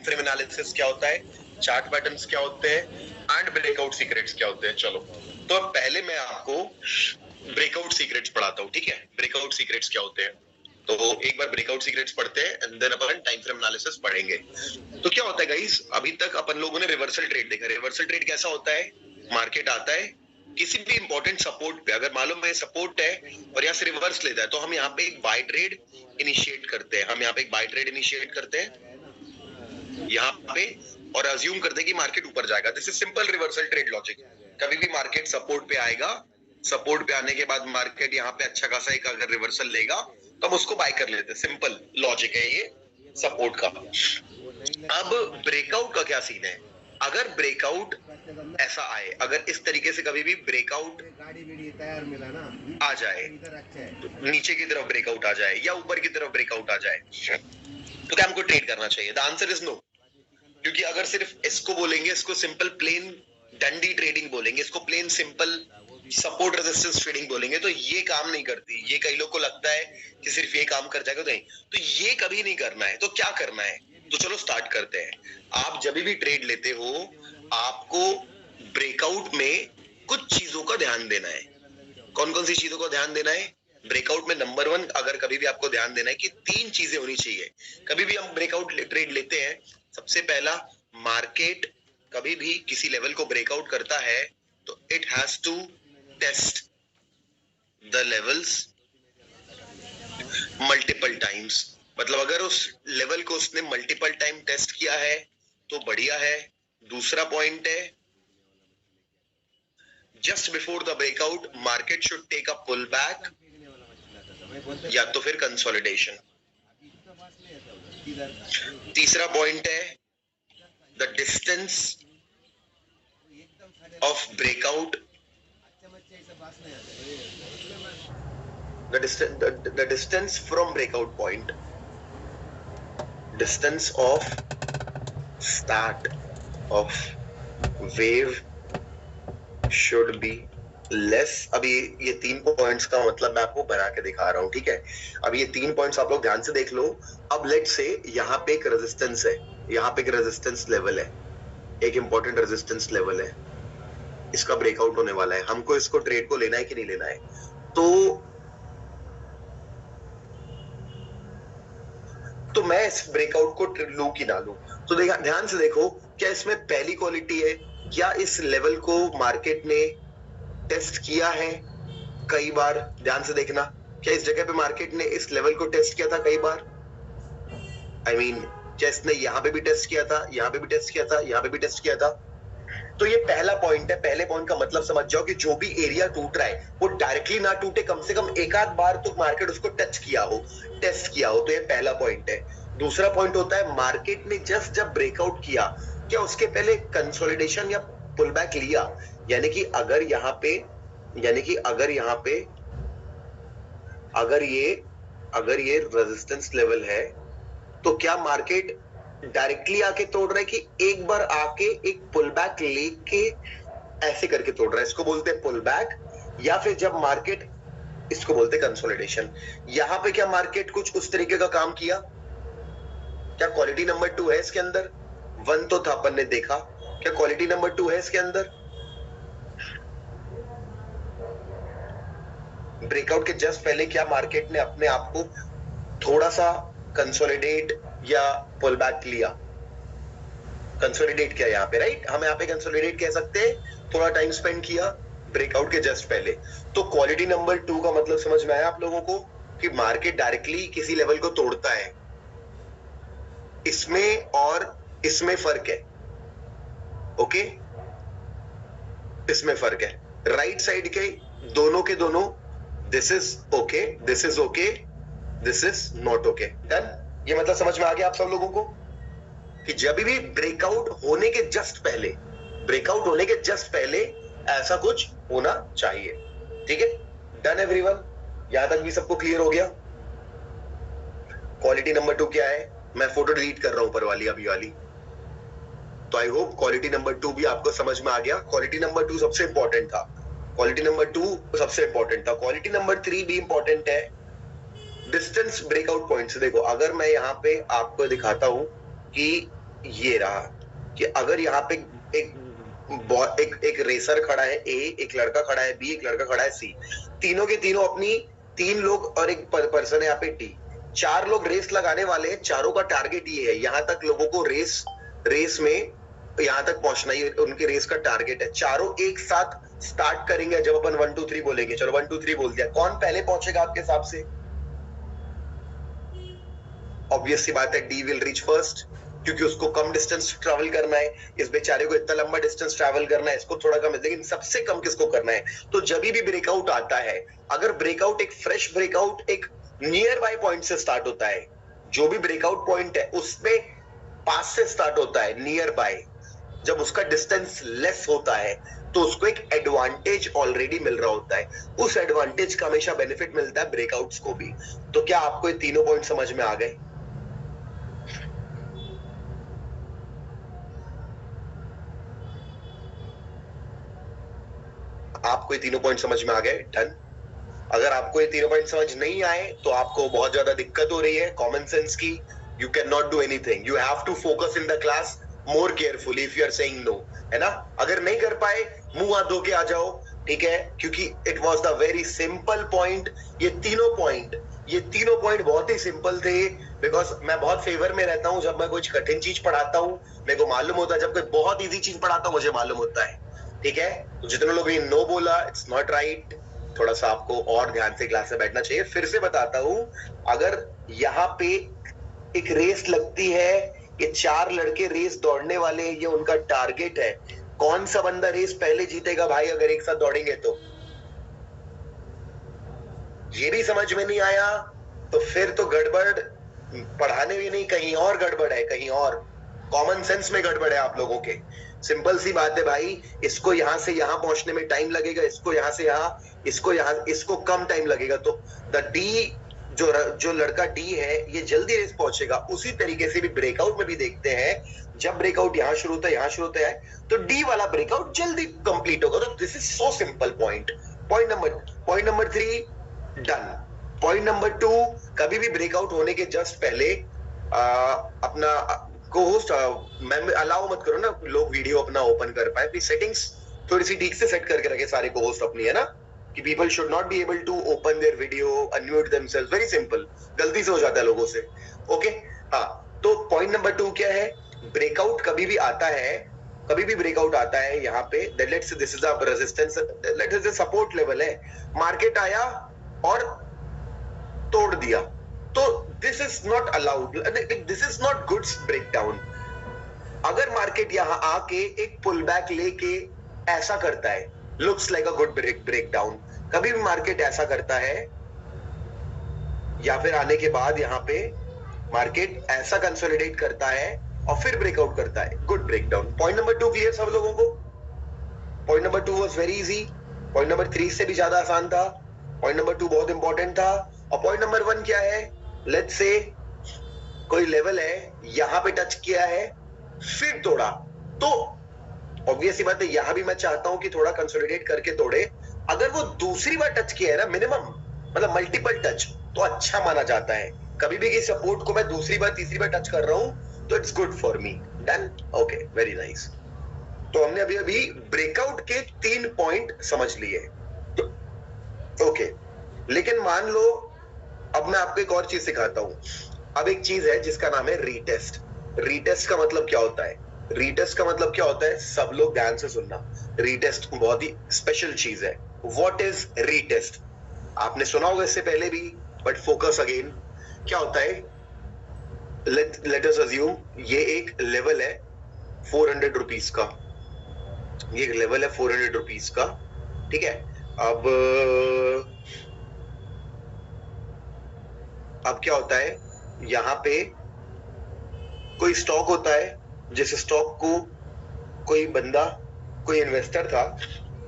Frame analysis क्या होता है, चार्ट पैटर्न्स क्या होते हैं एंड ब्रेकआउट सीक्रेट्स क्या होते हैं। चलो तो पहले मैं आपको ब्रेकआउट सीक्रेट्स पढ़ाता हूँ, ठीक है। ब्रेकआउट सीक्रेट्स क्या होते हैं, तो एक बार ब्रेकआउट सीक्रेट्स पढ़ते हैं एंड देन अपन टाइम फ्रेम एनालिसिस पढ़ेंगे। तो क्या होता है गाइस, अभी तक अपन लोगों ने रिवर्सल ट्रेड देखा। रिवर्सल ट्रेड कैसा होता है, मार्केट आता है किसी भी इंपॉर्टेंट सपोर्ट पे, अगर मालूम है सपोर्ट है और यहाँ से रिवर्स लेता है, तो हम यहाँ पे एक बाय ट्रेड इनिशिएट करते हैं। हम यहाँ पे एक बाय ट्रेड इनिशिएट करते हैं यहाँ पे और अज्यूम करते हैं कि मार्केट ऊपर जाएगा। This is simple reversal trade logic. कभी भी मार्केट सपोर्ट पे आएगा, सपोर्ट पे आने के बाद मार्केट यहाँ पे अच्छा खासा एक अगर रिवर्सल लेगा तो हम उसको बाय कर लेते हैं। सिंपल लॉजिक है ये सपोर्ट का। अब ब्रेकआउट का क्या सीन है, अगर ब्रेकआउट ऐसा आए, अगर इस तरीके से कभी भी ब्रेकआउट आ जाए, नीचे की तरफ ब्रेकआउट आ जाए या ऊपर की तरफ ब्रेकआउट आ जाए, तो क्या हमको ट्रेड करना चाहिए? The answer is no. क्योंकि अगर सिर्फ इसको बोलेंगे, इसको सिंपल प्लेन डंडी ट्रेडिंग बोलेंगे, इसको plain simple support resistance trading बोलेंगे, तो ये काम नहीं करती। ये कई लोग को लगता है कि सिर्फ ये काम कर जाएगा, तो ये कभी नहीं करना है। तो क्या करना है, तो चलो स्टार्ट करते हैं। आप जब भी ट्रेड लेते हो, आपको ब्रेकआउट में कुछ चीजों का ध्यान देना है। कौन कौन सी चीजों का ध्यान देना है ब्रेकआउट में? नंबर 1, अगर कभी भी आपको ध्यान देना है कि 3 चीजें होनी चाहिए। कभी भी हम ब्रेकआउट ट्रेड लेते हैं, सबसे पहला, मार्केट कभी भी किसी लेवल को ब्रेकआउट करता है तो it has to test the levels multiple times. मतलब अगर उस लेवल को उसने मल्टीपल टाइम टेस्ट किया है तो बढ़िया है। दूसरा पॉइंट है, just before the breakout market should take a pull back या तो फिर कंसोलिडेशन। तीसरा पॉइंट है, the distance of breakout, the distance from breakout point, distance of start of wave should be less। अभी ये 3 पॉइंट्स का मतलब मैं आपको बना के दिखा रहा हूं, ठीक है। अब ये 3 पॉइंट्स आप लोग ध्यान से देख लो। अब लेट से यहाँ पे एक रेजिस्टेंस है, यहाँ पे एक रेजिस्टेंस लेवल है, एक इंपॉर्टेंट रेजिस्टेंस लेवल है, इसका ब्रेकआउट होने वाला है। हमको इसको ट्रेड को लेना है कि नहीं लेना है? तो मैं इस ब्रेकआउट को लूं कि ना लूं? तो ध्यान से देखो, क्या इसमें पहली क्वालिटी है, क्या इस लेवल को मार्केट ने टेस्ट किया है कई बार? ध्यान से देखना, क्या इस जगह पे मार्केट ने इस लेवल को टेस्ट किया था कई बार? आई मीन क्या इसने यहाँ पे भी टेस्ट किया था, यहाँ पे भी टेस्ट किया था, यहाँ पे भी टेस्ट किया था? तो ये पहला पॉइंट है। पहले पॉइंट का मतलब समझ जाओ कि जो भी एरिया टूट रहा है वो डायरेक्टली ना टूटे, कम से कम एक आध बार तो मार्केट उसको टच किया हो, टेस्ट किया हो। तो ये पहला पॉइंट है। दूसरा पॉइंट होता है, मार्केट ने जस्ट जब ब्रेकआउट किया, क्या उसके पहले कंसोलिडेशन या पुल बैक लिया? यानी कि अगर यहाँ पे अगर ये रेजिस्टेंस लेवल है, तो क्या मार्केट डायरेक्टली आके तोड़ रहा है कि एक बार आके एक पुल बैक लेके ऐसे करके तोड़ रहा है? इसको बोलते हैं पुल बैक, या फिर जब मार्केट, इसको बोलते हैं कंसोलिडेशन। यहां पे क्या मार्केट कुछ उस तरीके का काम किया? क्या क्वालिटी नंबर 2 है इसके अंदर? 1 तो था, अपन ने देखा। क्या क्वालिटी नंबर 2 है इसके अंदर? ब्रेकआउट के जस्ट पहले क्या मार्केट ने अपने आप को थोड़ा सा कंसोलिडेट या पुल बैक लिया? कंसोलिडेट किया यहाँ पे, राइट? हम यहाँ पे कंसोलिडेट कह सकते हैं, थोड़ा टाइम स्पेंड किया ब्रेकआउट के जस्ट पहले। तो क्वालिटी नंबर 2 का मतलब समझ में आया आप लोगों को कि मार्केट डायरेक्टली किसी लेवल को तोड़ता है। इसमें और इसमें फर्क है, ओके? इसमें फर्क है। राइट साइड के दोनों this is okay, this is okay, this is not okay. Done? ये मतलब समझ में आ गया आप सब लोगों को कि जब भी ब्रेकआउट होने के जस्ट पहले ऐसा कुछ होना चाहिए, ठीक है? Done everyone? यहां तक भी सबको क्लियर हो गया? क्वालिटी नंबर 2 क्या है? मैं फोटो डिलीट कर रहा हूं ऊपर वाली, अभी वाली। तो आई होप क्वालिटी नंबर 2 भी आपको समझ में आ गया। क्वालिटी नंबर 2 सबसे इंपॉर्टेंट था। क्वालिटी नंबर 3 भी इंपॉर्टेंट है। डिस्टेंस ब्रेकआउट पॉइंट से देखो, अगर मैं यहाँ पे आपको दिखाता हूं कि ये रहा कि अगर यहाँ पे एक एक रेसर खड़ा है ए, एक लड़का खड़ा है बी, एक लड़का खड़ा है सी, तीनों के तीनों अपनी, 3 लोग और एक पर्सन है यहाँ पे डी, 4 लोग रेस लगाने वाले हैं, चारों का टारगेट ये है, यहाँ तक लोगों को रेस में यहाँ तक पहुंचना, ये उनके रेस का टारगेट है। चारों एक साथ स्टार्ट करेंगे जब अपन 1 2 3 बोलेंगे। चलो 1 2 3 बोल दिया, कौन पहले पहुंचेगा आपके हिसाब से? ऑब्वियस सी बात है डी विल रीच फर्स्ट, क्योंकि उसको कम डिस्टेंस ट्रैवल करना है, इस बेचारे को इतना लंबा डिस्टेंस ट्रैवल करना है, इसको थोड़ा कम है, लेकिन सबसे कम किसको करना है? तो जब भी ब्रेकआउट आता है, अगर ब्रेकआउट एक फ्रेश ब्रेकआउट एक नियर बाय पॉइंट से स्टार्ट होता है, जो भी ब्रेकआउट पॉइंट है उसमें पास से स्टार्ट होता है, नियर बाय, जब उसका डिस्टेंस लेस होता है तो उसको एक एडवांटेज ऑलरेडी मिल रहा होता है, उस एडवांटेज का हमेशा बेनिफिट मिलता है ब्रेकआउट्स को भी। तो क्या आपको ये तीनों पॉइंट समझ में आ गए? आपको ये तीनों पॉइंट समझ में आ गए? डन। अगर आपको ये तीनों पॉइंट समझ नहीं आए तो आपको बहुत ज्यादा दिक्कत हो रही है कॉमन सेंस की, you can not do anything, you have to focus in the class more carefully if you are saying no, है ना? अगर नहीं कर पाए मुंह हाथ धो के आ जाओ, ठीक है, क्योंकि it was the very simple point. ये तीनों पॉइंट बहुत ही सिंपल थे, बिकॉज मैं बहुत फेवर में रहता हूं जब मैं कुछ कठिन चीज पढ़ाता हूं, मेरे को मालूम होता है, जब कोई बहुत इजी चीज पढ़ाता हूं मुझे मालूम होता है, ठीक है? तो जितने लोग ने नो बोला, इट्स नॉट राइट, थोड़ा सा आपको और ध्यान से क्लास में बैठना चाहिए। फिर से बताता हूं, अगर यहाँ पे एक रेस लगती है, ये 4 लड़के रेस दौड़ने वाले, ये उनका टारगेट है, कौन सा बंदा रेस पहले जीतेगा भाई अगर एक साथ दौड़ेंगे तो? ये भी समझ में नहीं आया तो फिर तो गड़बड़ पढ़ाने में नहीं, कहीं और गड़बड़ है, कहीं और कॉमन सेंस में गड़बड़ है आप लोगों के। सिंपल सी बात है भाई, इसको यहां से यहां पहुंचने में टाइम लगेगा, इसको यहां से यहां, इसको कम टाइम लगेगा, तो द डी, जो लड़का डी है ये जल्दी रेस पहुंचेगा। उसी तरीके से भी ब्रेकआउट में भी देखते हैं, जब ब्रेकआउट यहां शुरू होता है, यहां शुरू होता है, तो डी वाला ब्रेकआउट जल्दी कंप्लीट होगा। तो this is so simple point. Point number 3 done. Point number 2, कभी भी ब्रेकआउट होने के जस्ट पहले अपना को-होस्ट मैम अलाउ मत करो ना लोग वीडियो अपना ओपन कर पाए, अपनी सेटिंग्स थोड़ी सी ठीक से सेट करके रखे सारे को-होस्ट अपनी, है ना, कि people should not be able to open their video, unmute themselves, very simple, गलती से हो जाता है लोगों से। ओके, हाँ, तो पॉइंट नंबर 2 क्या है? ब्रेकआउट कभी भी आता है, कभी भी ब्रेकआउट आता है यहाँ पे, let's say this is a resistance, let's say support level है, मार्केट आया और तोड़ दिया, तो this is not allowed, this is not good breakdown. अगर मार्केट यहाँ आके एक पुल बैक लेके ऐसा करता है, looks like a good breakdown, कभी भी मार्केट ऐसा करता है, या फिर आने के बाद यहाँ पे मार्केट ऐसा कंसोलिडेट करता है और फिर ब्रेकआउट करता है, good breakdown. Point number 2 clear सब लोगों को? Point number 2 was very easy, point number 3 से भी ज्यादा आसान था, पॉइंट नंबर 2 बहुत इंपॉर्टेंट था। और पॉइंट नंबर 1 क्या है? लेट्स से कोई लेवल है, यहां पे टच किया है, फिर तोड़ा, तो ऑब्वियस सी बात है यहां भी मैं चाहता हूं कि थोड़ा कंसोलिडेट करके तोड़े। अगर वो दूसरी बार टच किया है ना, मिनिमम मतलब मल्टीपल टच, तो अच्छा माना जाता है। कभी भी किसी सपोर्ट को मैं दूसरी बार तीसरी बार टच कर रहा हूं तो it's good for me. Done, okay, very nice. तो हमने अभी ब्रेकआउट के 3 पॉइंट समझ लिए, ओके। लेकिन मान लो अब मैं आपको एक और चीज सिखाता हूं। अब एक चीज है जिसका नाम है रीटेस्ट। रीटेस्ट का मतलब क्या होता है? रीटेस्ट का मतलब क्या होता है? सब लोग ध्यान से सुनना, रीटेस्ट बहुत ही स्पेशल चीज है। What is retest? आपने सुना होगा इससे पहले भी, बट फोकस अगेन। क्या होता है? लेट अस अज्यूम ये एक लेवल है 400 रुपीज का, ये एक लेवल है 400 रुपीज का, ठीक है। अब क्या होता है, यहां पे कोई स्टॉक होता है, जिस स्टॉक को कोई बंदा, कोई इन्वेस्टर था,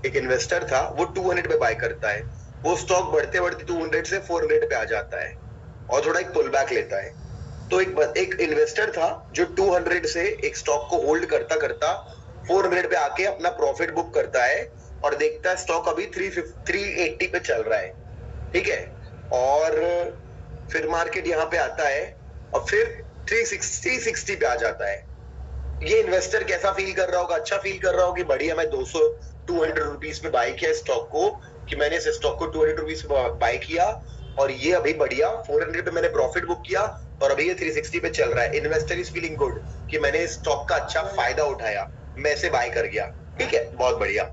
एक इन्वेस्टर था, वो 200 पे बाय करता है। वो स्टॉक बढ़ते बढ़ते 200 से 400 पे आ जाता है और थोड़ा एक पुल बैक लेता है। तो एक इन्वेस्टर था जो 200 से एक स्टॉक को होल्ड करता करता 400 पे आके अपना प्रॉफिट बुक करता है और देखता है स्टॉक अभी 380 पे चल रहा है, ठीक है। और फिर मार्केट यहाँ पे आता है और फिर 360 पे आ जाता है, ये इन्वेस्टर कैसा फील कर रहा होगा? अच्छा फील कर रहा होगा कि बढ़िया, मैं 200 रुपीज पे बाय किया स्टॉक को, कि मैंने इस स्टॉक को 200 रुपीज पे बाय किया और ये अभी बढ़िया 400 पे मैंने प्रॉफिट बुक किया और अभी ये 360 पे चल रहा है। इन्वेस्टर इज फीलिंग गुड कि मैंने इस स्टॉक का अच्छा फायदा उठाया, मैं इसे बाय कर गया। ठीक है, बहुत बढ़िया।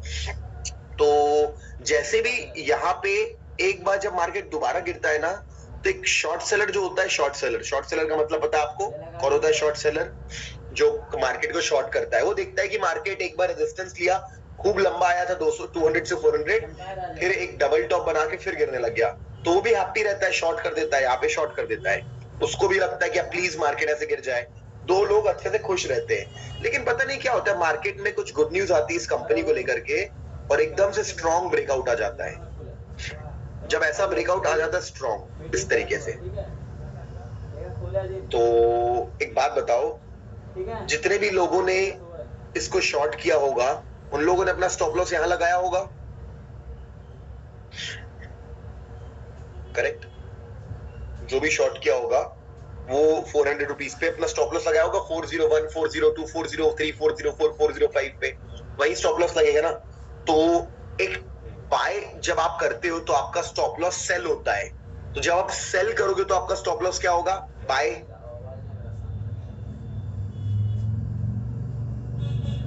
तो जैसे भी यहाँ पे एक बार जब मार्केट दोबारा गिरता है ना, तो एक शॉर्ट सेलर जो होता है, शॉर्ट सेलर का मतलब पता है आपको कौन होता है? शॉर्ट सेलर जो मार्केट को शॉर्ट करता है। वो देखता है कि मार्केट एक बार रेजिस्टेंस लिया, खूब लंबा आया था 200 200 से 400, फिर एक डबल टॉप बना के फिर गिरने लग गया, तो वो भी हैप्पी रहता है, शॉर्ट कर देता है, यहाँ पे शॉर्ट कर देता है। उसको भी लगता है कि प्लीज मार्केट ऐसे गिर जाए, दो लोग अच्छे से खुश रहते हैं। लेकिन पता नहीं क्या होता है, मार्केट में कुछ गुड न्यूज आती है इस कंपनी को लेकर के और एकदम से स्ट्रॉन्ग ब्रेकआउट आ जाता है। जब ऐसा ब्रेकआउट आ जाता है स्ट्रॉन्ग इस तरीके से, तो एक बात बताओ, जितने भी लोगों ने इसको शॉर्ट किया होगा उन लोगों ने अपना स्टॉप लॉस यहां लगाया होगा, करेक्ट? जो भी शॉर्ट किया होगा वो 400 रुपीज पे अपना स्टॉप लॉस लगाया होगा, 401, 402, 403, 404, 405 पे वही स्टॉप लॉस लगेगा ना। तो एक बाय जब आप करते हो तो आपका स्टॉप लॉस सेल होता है, तो जब आप सेल करोगे तो आपका स्टॉप लॉस क्या होगा? बाय।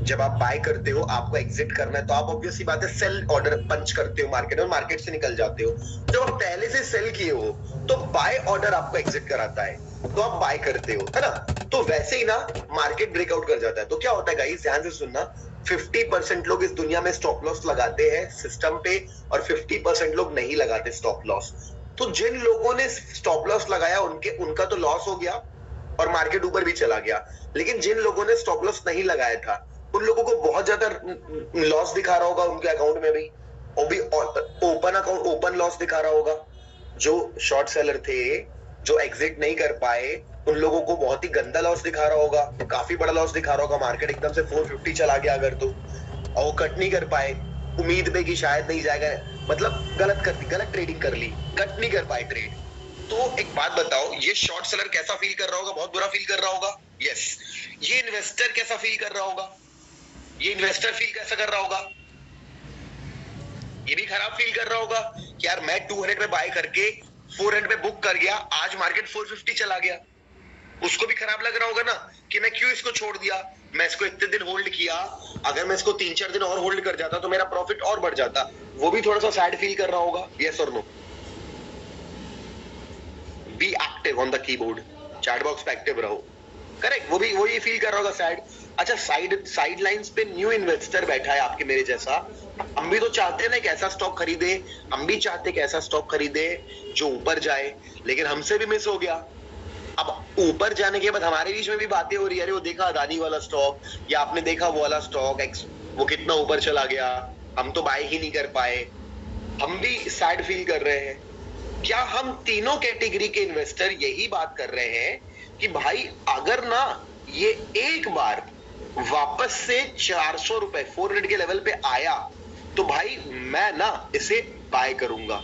जब आप बाय करते हो, आपको एग्जिट करना है, तो आप ऑब्वियसली बात है सेल ऑर्डर पंच करते हो मार्केट में, मार्केट से निकल जाते हो। जब आप पहले से सेल किए हो तो बाय ऑर्डर आपको एग्जिट कराता है, तो आप बाय करते हो, है ना? तो वैसे ही ना मार्केट ब्रेकआउट कर जाता है तो क्या होता है गाइस, ध्यान से सुनना, 50% लोग इस दुनिया में स्टॉप लॉस लगाते हैं सिस्टम पे और 50% लोग नहीं लगाते स्टॉप लॉस। तो जिन लोगों ने स्टॉप लॉस लगाया उनका तो लॉस हो गया और मार्केट ऊपर भी चला गया, लेकिन जिन लोगों ने स्टॉप लॉस नहीं लगाया था उन लोगों को बहुत ज्यादा लॉस दिखा रहा होगा उनके अकाउंट में भी, और भी ओपन लॉस दिखा रहा होगा। जो शॉर्ट सेलर थे, जो एग्जिट नहीं कर पाए, उन लोगों को बहुत ही गंदा लॉस दिखा रहा होगा, काफी बड़ा लॉस दिखा रहा होगा। मार्केट एकदम से 450 चला गया अगर तो, और वो कट नहीं कर पाए उम्मीद पे कि शायद नहीं जाएगा, मतलब गलत ट्रेडिंग कर ली, कट नहीं कर पाए ट्रेड। तो एक बात बताओ, ये शॉर्ट सेलर कैसा फील कर रहा होगा? बहुत बुरा फील कर रहा होगा। यस। ये इन्वेस्टर कैसा फील कर रहा होगा? ये इन्वेस्टर फील कैसा कर रहा होगा? ये भी खराब फील कर रहा होगा कि यार मैं 200 पे बाय करके 400 पे बुक कर गया, आज मार्केट 450 चला गया। उसको भी खराब लग रहा होगा ना कि मैं क्यों इसको छोड़ दिया, मैं इसको इतने दिन होल्ड किया, अगर मैं इसको 3-4 दिन और होल्ड कर जाता तो मेरा प्रॉफिट और बढ़ जाता। वो भी थोड़ा सा सैड फील कर रहा होगा। यस और no? Be active on the keyboard, chat box पे एक्टिव रहो। करेक्ट, वो ये फील कर रहा होगा सैड। अच्छा, साइड लाइंस पे न्यू इन्वेस्टर बैठा है आपके मेरे जैसा, हम भी तो चाहते हैं ना एक ऐसा स्टॉक खरीदे, हम भी चाहते हैं कि ऐसा स्टॉक खरीदे जो ऊपर जाए, लेकिन हमसे भी मिस हो गया। अब ऊपर जाने के बाद हमारे बीच में भी बातें हो रही है, अरे वो देखा अदानी वाला स्टॉक, या आपने देखा वो वाला स्टॉक वो कितना ऊपर चला गया, हम तो बाय ही नहीं कर पाए। हम भी सैड फील कर रहे हैं। क्या हम तीनों कैटेगरी के इन्वेस्टर यही बात कर रहे हैं कि भाई अगर ना ये एक बार वापस से 400 रुपए 400 के लेवल पे आया तो भाई मैं ना इसे बाय करूंगा?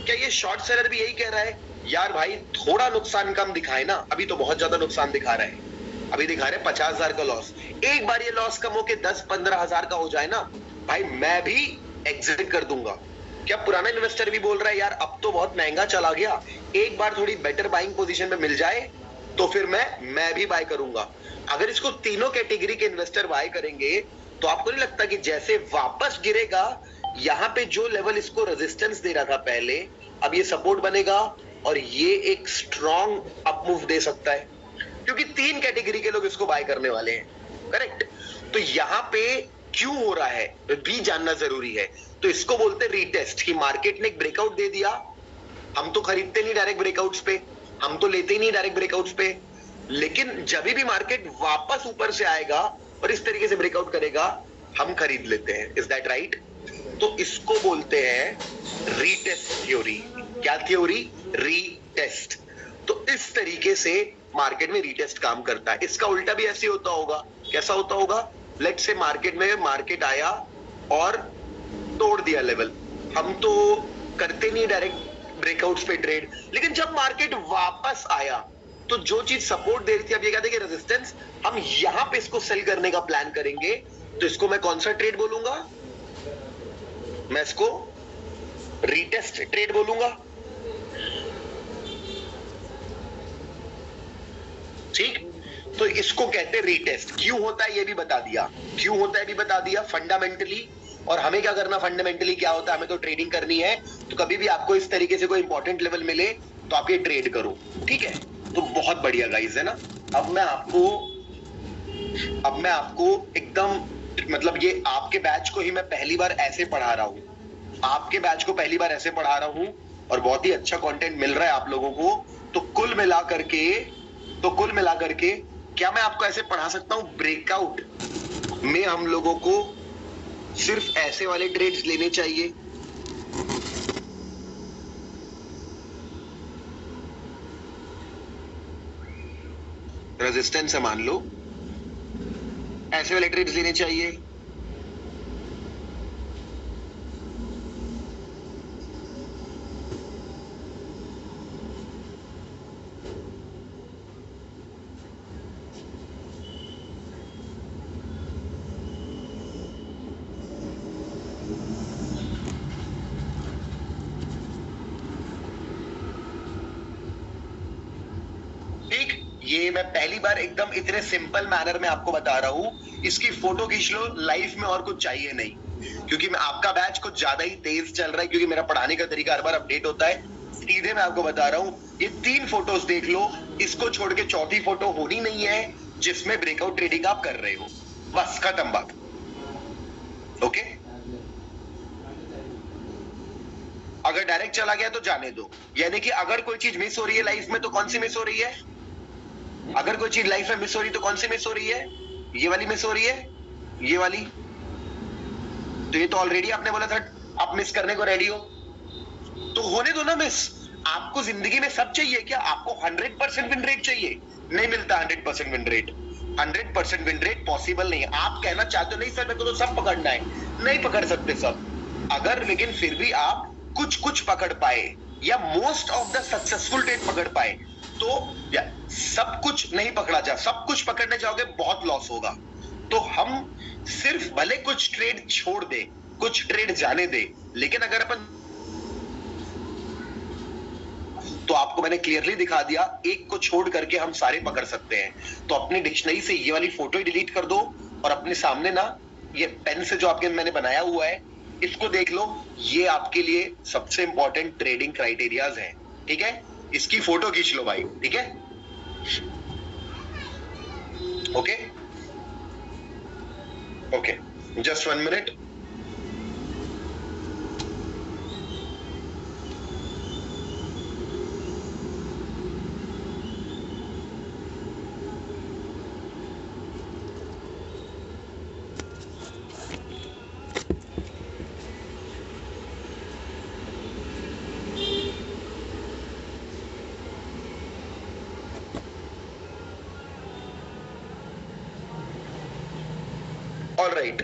क्या ये शॉर्ट सेलर भी यही कह रहा है, यार भाई थोड़ा नुकसान कम दिखाए ना, अभी तो बहुत ज्यादा नुकसान दिखा रहा है, अभी दिखा रहे 50,000 का लॉस, एक बार ये लॉस कम होके 10-15 हजार का हो जाए ना भाई, मैं भी एग्जिट कर दूंगा? क्या पुराना इन्वेस्टर भी बोल रहा है, यार अब तो बहुत महंगा चला गया, एक बार थोड़ी बेटर बाइंग पोजीशन में मिल जाए तो फिर मैं भी बाय करूंगा? अगर इसको तीनों कैटेगरी के इन्वेस्टर बाय करेंगे तो आपको नहीं लगता कि जैसे वापस गिरेगा, यहां पे जो लेवल इसको रेजिस्टेंस दे रहा था पहले, अब ये सपोर्ट बनेगा और ये एक स्ट्रॉन्ग अप मूव दे सकता है, क्योंकि 3 कैटेगरी के लोग इसको बाय करने वाले हैं। करेक्ट? तो यहां पे क्यों हो रहा है भी जानना जरूरी है। तो इसको बोलते हैं रीटेस्ट, कि मार्केट ने एक ब्रेकआउट दे दिया, हम तो खरीदते नहीं डायरेक्ट ब्रेकआउट्स पे, हम तो लेते ही नहीं डायरेक्ट ब्रेकआउट्स पे, लेकिन जब भी मार्केट वापस ऊपर से आएगा और इस तरीके से ब्रेकआउट करेगा, हम खरीद लेते हैं। Is that right? तो इसको बोलते हैं रीटेस्ट थ्योरी। क्या थ्योरी? रीटेस्ट। तो इस तरीके से मार्केट में रीटेस्ट काम करता है। इसका उल्टा भी ऐसे होता होगा। कैसा होता होगा? लेट से मार्केट आया और तोड़ दिया लेवल, हम तो करते नहीं डायरेक्ट ब्रेकआउट्स पे ट्रेड, लेकिन जब मार्केट वापस आया तो जो चीज सपोर्ट दे रही थी, अब ये कहते हैं कि रेजिस्टेंस, हम यहां पे इसको सेल करने का प्लान करेंगे, तो इसको मैं कौन सा ट्रेड बोलूंगा? मैं इसको रीटेस्ट ट्रेड बोलूंगा। ठीक, तो इसको कहते हैं रीटेस्ट। क्यों होता है ये भी बता दिया, क्यों होता है भी बता दिया फंडामेंटली। और हमें क्या करना, फंडामेंटली क्या होता है, हमें तो ट्रेडिंग करनी है। तो कभी भी आपको इस तरीके से कोई इंपॉर्टेंट लेवल मिले तो आप ये ट्रेड करो, ठीक है। तो बहुत बढ़िया गाइस, है ना। अब मैं आपको एकदम, मतलब ये आपके बैच को ही मैं पहली बार ऐसे पढ़ा रहा हूं, आपके बैच को पहली बार ऐसे पढ़ा रहा हूं, और बहुत ही अच्छा कंटेंट मिल रहा है आप लोगों को। तो कुल मिला करके क्या मैं आपको ऐसे पढ़ा सकता हूं? ब्रेकआउट में हम लोगों को सिर्फ ऐसे वाले ट्रेड्स लेने चाहिए। रेजिस्टेंस है मान लो, ऐसे वाले ट्रेड्स लेने चाहिए। ये मैं पहली बार एकदम इतने सिंपल मैनर में आपको बता रहा हूं। इसकी फोटो खींच लो, लाइफ में और कुछ चाहिए नहीं, क्योंकि मैं आपका बैच कुछ ज्यादा ही तेज चल रहा है, क्योंकि मेरा पढ़ाने का तरीका हर बार अपडेट होता है। सीधे मैं आपको बता रहा हूं, ये 3 फोटोज देख लो, इसको छोड़ के चौथी फोटो होनी नहीं है जिसमें ब्रेकआउट ट्रेडिंग आप कर रहे हो। बस खत्म बात। ओके, अगर डायरेक्ट चला गया तो जाने दो। यानी कि अगर कोई चीज मिस हो रही है लाइफ में तो कौन सी मिस हो रही है? अगर कोई चीज लाइफ में मिस हो रही है तो कौन सी मिस हो रही है? ये वाली मिस हो रही है, ये वाली। तो ये तो ऑलरेडी आपने बोला था आप मिस करने को रेडी हो, तो होने दो ना मिस। आपको जिंदगी में सब चाहिए क्या? आपको 100% विन रेट चाहिए? नहीं मिलता 100% win rate. 100% win rate possible नहीं है। आप कहना चाहते हो नहीं सर मेरे को तो सब पकड़ना है, नहीं पकड़ सकते सब। अगर लेकिन फिर भी आप कुछ कुछ पकड़ पाए, या most of the successful trade पकड़ पाए, तो सब कुछ नहीं पकड़ा जा, सब कुछ पकड़ने जाओगे बहुत लॉस होगा। तो हम सिर्फ भले कुछ ट्रेड छोड़ दे, कुछ ट्रेड जाने दे, लेकिन अगर अपन, तो आपको मैंने क्लियरली दिखा दिया, एक को छोड़ करके हम सारे पकड़ सकते हैं। तो अपनी डिक्शनरी से ये वाली फोटो ही डिलीट कर दो, और अपने सामने ना ये पेन से जो आपके मैंने बनाया हुआ है इसको देख लो। ये आपके लिए सबसे इंपॉर्टेंट ट्रेडिंग क्राइटेरियाज हैं, ठीक है। इसकी फोटो खींच लो भाई, ठीक है। Okay okay, just 1 minute. Alright,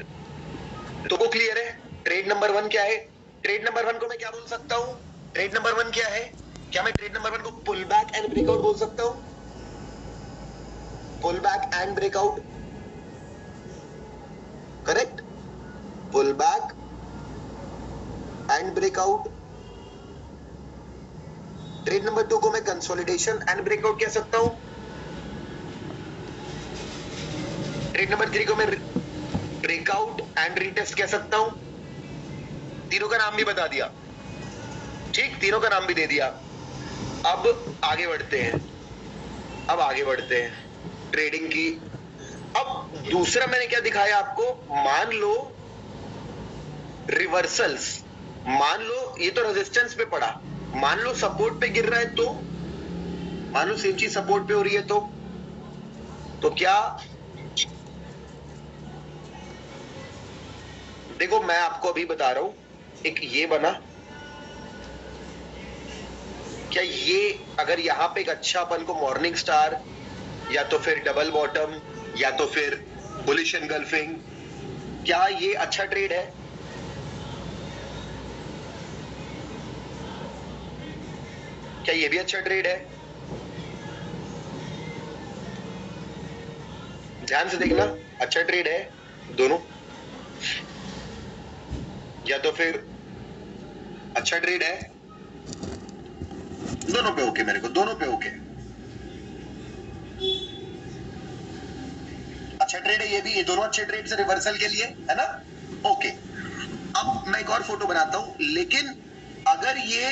तो वो क्लियर है। ट्रेड नंबर 1 क्या है? ट्रेड नंबर 1 को मैं क्या बोल सकता हूं? ट्रेड नंबर 1 क्या है? क्या मैं ट्रेड नंबर 1 को पुल बैक एंड ब्रेकआउट बोल सकता हूं? Pull back and breakout, correct. Pull back and breakout. Trade number 2 को मैं कंसोलिडेशन एंड ब्रेकआउट कह सकता हूं। ट्रेड नंबर 3 को मैं ब्रेकआउट एंड रीटेस्ट कह सकता हूं। तीनों का नाम भी बता दिया, ठीक, तीनों का नाम भी दे दिया। अब आगे बढ़ते हैं, ट्रेडिंग की। अब दूसरा मैंने क्या दिखाया आपको? मान लो रिवर्सल्स, मान लो ये तो रेजिस्टेंस पे पड़ा, मान लो सपोर्ट पे गिर रहा है, तो मान लो सेम चीज सपोर्ट पे हो रही है, तो क्या? देखो मैं आपको अभी बता रहा हूं, एक ये बना, क्या ये अगर यहां पे एक अच्छा अपन को मॉर्निंग स्टार, या तो फिर डबल बॉटम, या तो फिर बुलिश एनगल्फिंग, क्या ये अच्छा ट्रेड है? क्या ये भी अच्छा ट्रेड है? ध्यान से देखना, अच्छा ट्रेड है दोनों, या तो फिर अच्छा ट्रेड है, दोनों पे ओके, मेरे को दोनों पे ओके। अच्छा ट्रेड है ये भी, ये दोनों अच्छे ट्रेड से रिवर्सल के लिए है ना, ओके। अब मैं एक और फोटो बनाता हूं, लेकिन अगर ये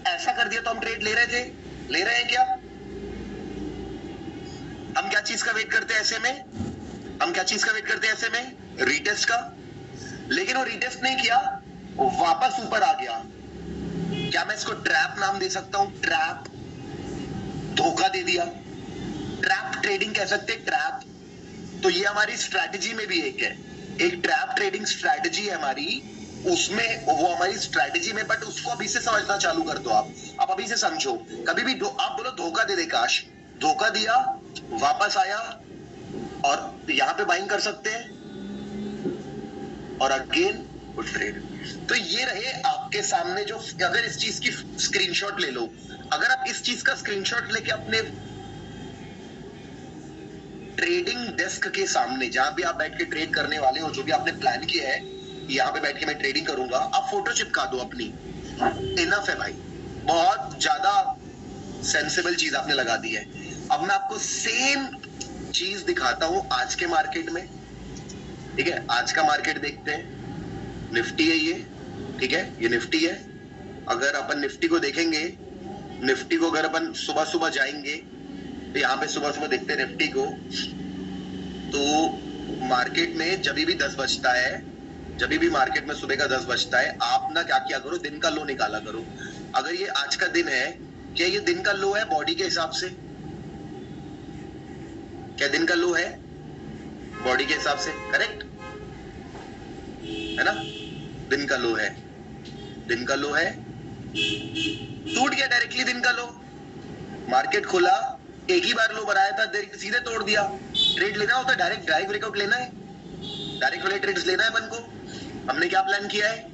ऐसा कर दिया तो हम ट्रेड ले रहे थे, ले रहे हैं क्या? हम क्या चीज का वेट करते हैं ऐसे में, हम क्या चीज का वेट करते हैं ऐसे में? रीटेस्ट का। लेकिन वो रीटेस्ट नहीं किया, वो वापस ऊपर आ गया। क्या मैं इसको ट्रैप नाम दे सकता हूं? ट्रैप, धोखा दे दिया, ट्रैप ट्रेडिंग कह सकते हैं, ट्रैप। तो ये हमारी स्ट्रैटेजी में भी एक है, एक ट्रैप ट्रेडिंग स्ट्रैटेजी है हमारी, उसमें वो हमारी स्ट्रैटेजी में, बट उसको अभी से समझना चालू कर दो आप अभी से समझो। कभी भी आप बोलो धोखा दे दे काश, धोखा दिया, वापस आया, और यहां पे बाइंग कर सकते हैं, और अगेन गुड ट्रेड। तो ये रहे आपके सामने जो, अगर इस चीज की स्क्रीनशॉट ले लो, अगर आप इस चीज का स्क्रीनशॉट लेके अपने ट्रेडिंग डेस्क के सामने, जहां भी आप बैठ के ट्रेड करने वाले हो, जो भी आपने प्लान किया है, यहाँ पे बैठ के मैं ट्रेडिंग करूंगा, आप फोटो चिपका दो अपनी, इनफ है भाई, बहुत ज्यादा सेंसिबल चीज आपने लगा दी है। अब मैं आपको सेम चीज दिखाता हूं आज के मार्केट में, ठीक है? आज का मार्केट देखते हैं, निफ्टी है ये, ठीक है, ये निफ्टी है। अगर अपन निफ्टी को देखेंगे, निफ्टी को अगर अपन सुबह सुबह जाएंगे, तो यहाँ पे सुबह सुबह देखते हैं निफ्टी को, तो मार्केट में जब भी 10 बजता है, जब भी मार्केट में सुबह का 10 बजता है, आप ना क्या किया करो, दिन का लो निकाला करो। अगर ये आज का दिन है, क्या ये दिन का लो है बॉडी के हिसाब से? क्या दिन का लो है बॉडी के हिसाब से? करेक्ट है ना, दिन का लो है, दिन का लो है, टूट गया डायरेक्टली दिन का लो। मार्केट खुला, एक ही बार लो बनाया था, सीधे तोड़ दिया। ट्रेड लेना होता है डायरेक्ट, डायरेक्ट ब्रेकआउट लेना है, डायरेक्ट वाले ट्रेड्स लेना है मन को। हमने क्या प्लान किया है?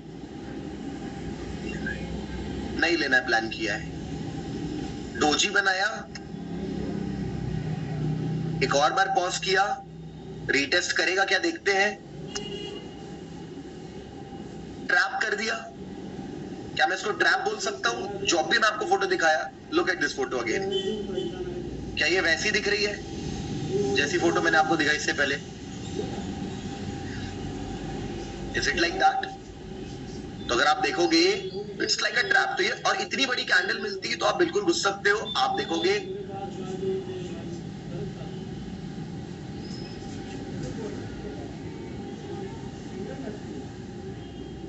नहीं लेना है, प्लान किया है, डोजी बनाया, एक और बार पॉज किया, रीटेस्ट करेगा क्या देखते हैं, ट्रैप कर दिया। क्या मैं इसको ट्रैप बोल सकता हूं? जो भी मैं आपको फोटो दिखाया, look at this photo again, क्या ये वैसी दिख रही है जैसी फोटो मैंने आपको दिखाई इससे पहले? Is it like that? तो अगर आप देखोगे, इट्स लाइक अ ट्रैप। तो ये, और इतनी बड़ी कैंडल मिलती है तो आप बिल्कुल घुस सकते हो। आप देखोगे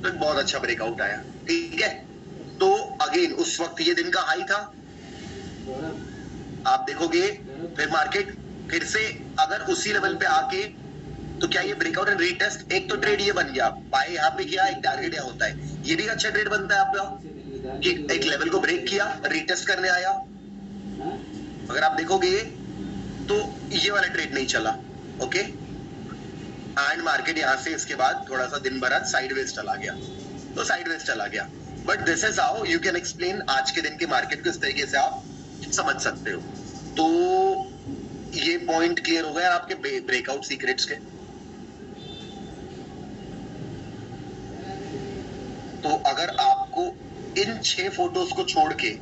तो बहुत अच्छा ब्रेकआउट आया, ठीक है। तो अगेन उस वक्त ये दिन का हाई था, आप देखोगे फिर मार्केट फिर से अगर उसी लेवल पे आके, तो क्या ये ब्रेकआउट एंड रीटेस्ट, एक तो ट्रेड ये बन गया, बाय यहाँ पे किया, एक टारगेट यहाँ होता है, ये भी अच्छा ट्रेड बनता है आपका कि एक लेवल को ब्रेक किया, रीटेस्ट करने आया। अगर आप देखोगे तो ये वाला ट्रेड नहीं चला, ओके, एंड मार्केट यहां से इसके बाद थोड़ा सा दिन भर साइडवेज चला गया, तो साइडवेज चला गया। But this is how you can explain आज के दिन के मार्केट को, इस तरीके से आप समझ सकते हो। तो ये पॉइंट क्लियर हो गया आपके ब्रेकआउट सीक्रेट्स के। तो अगर आपको इन 6 फोटोज को छोड़ के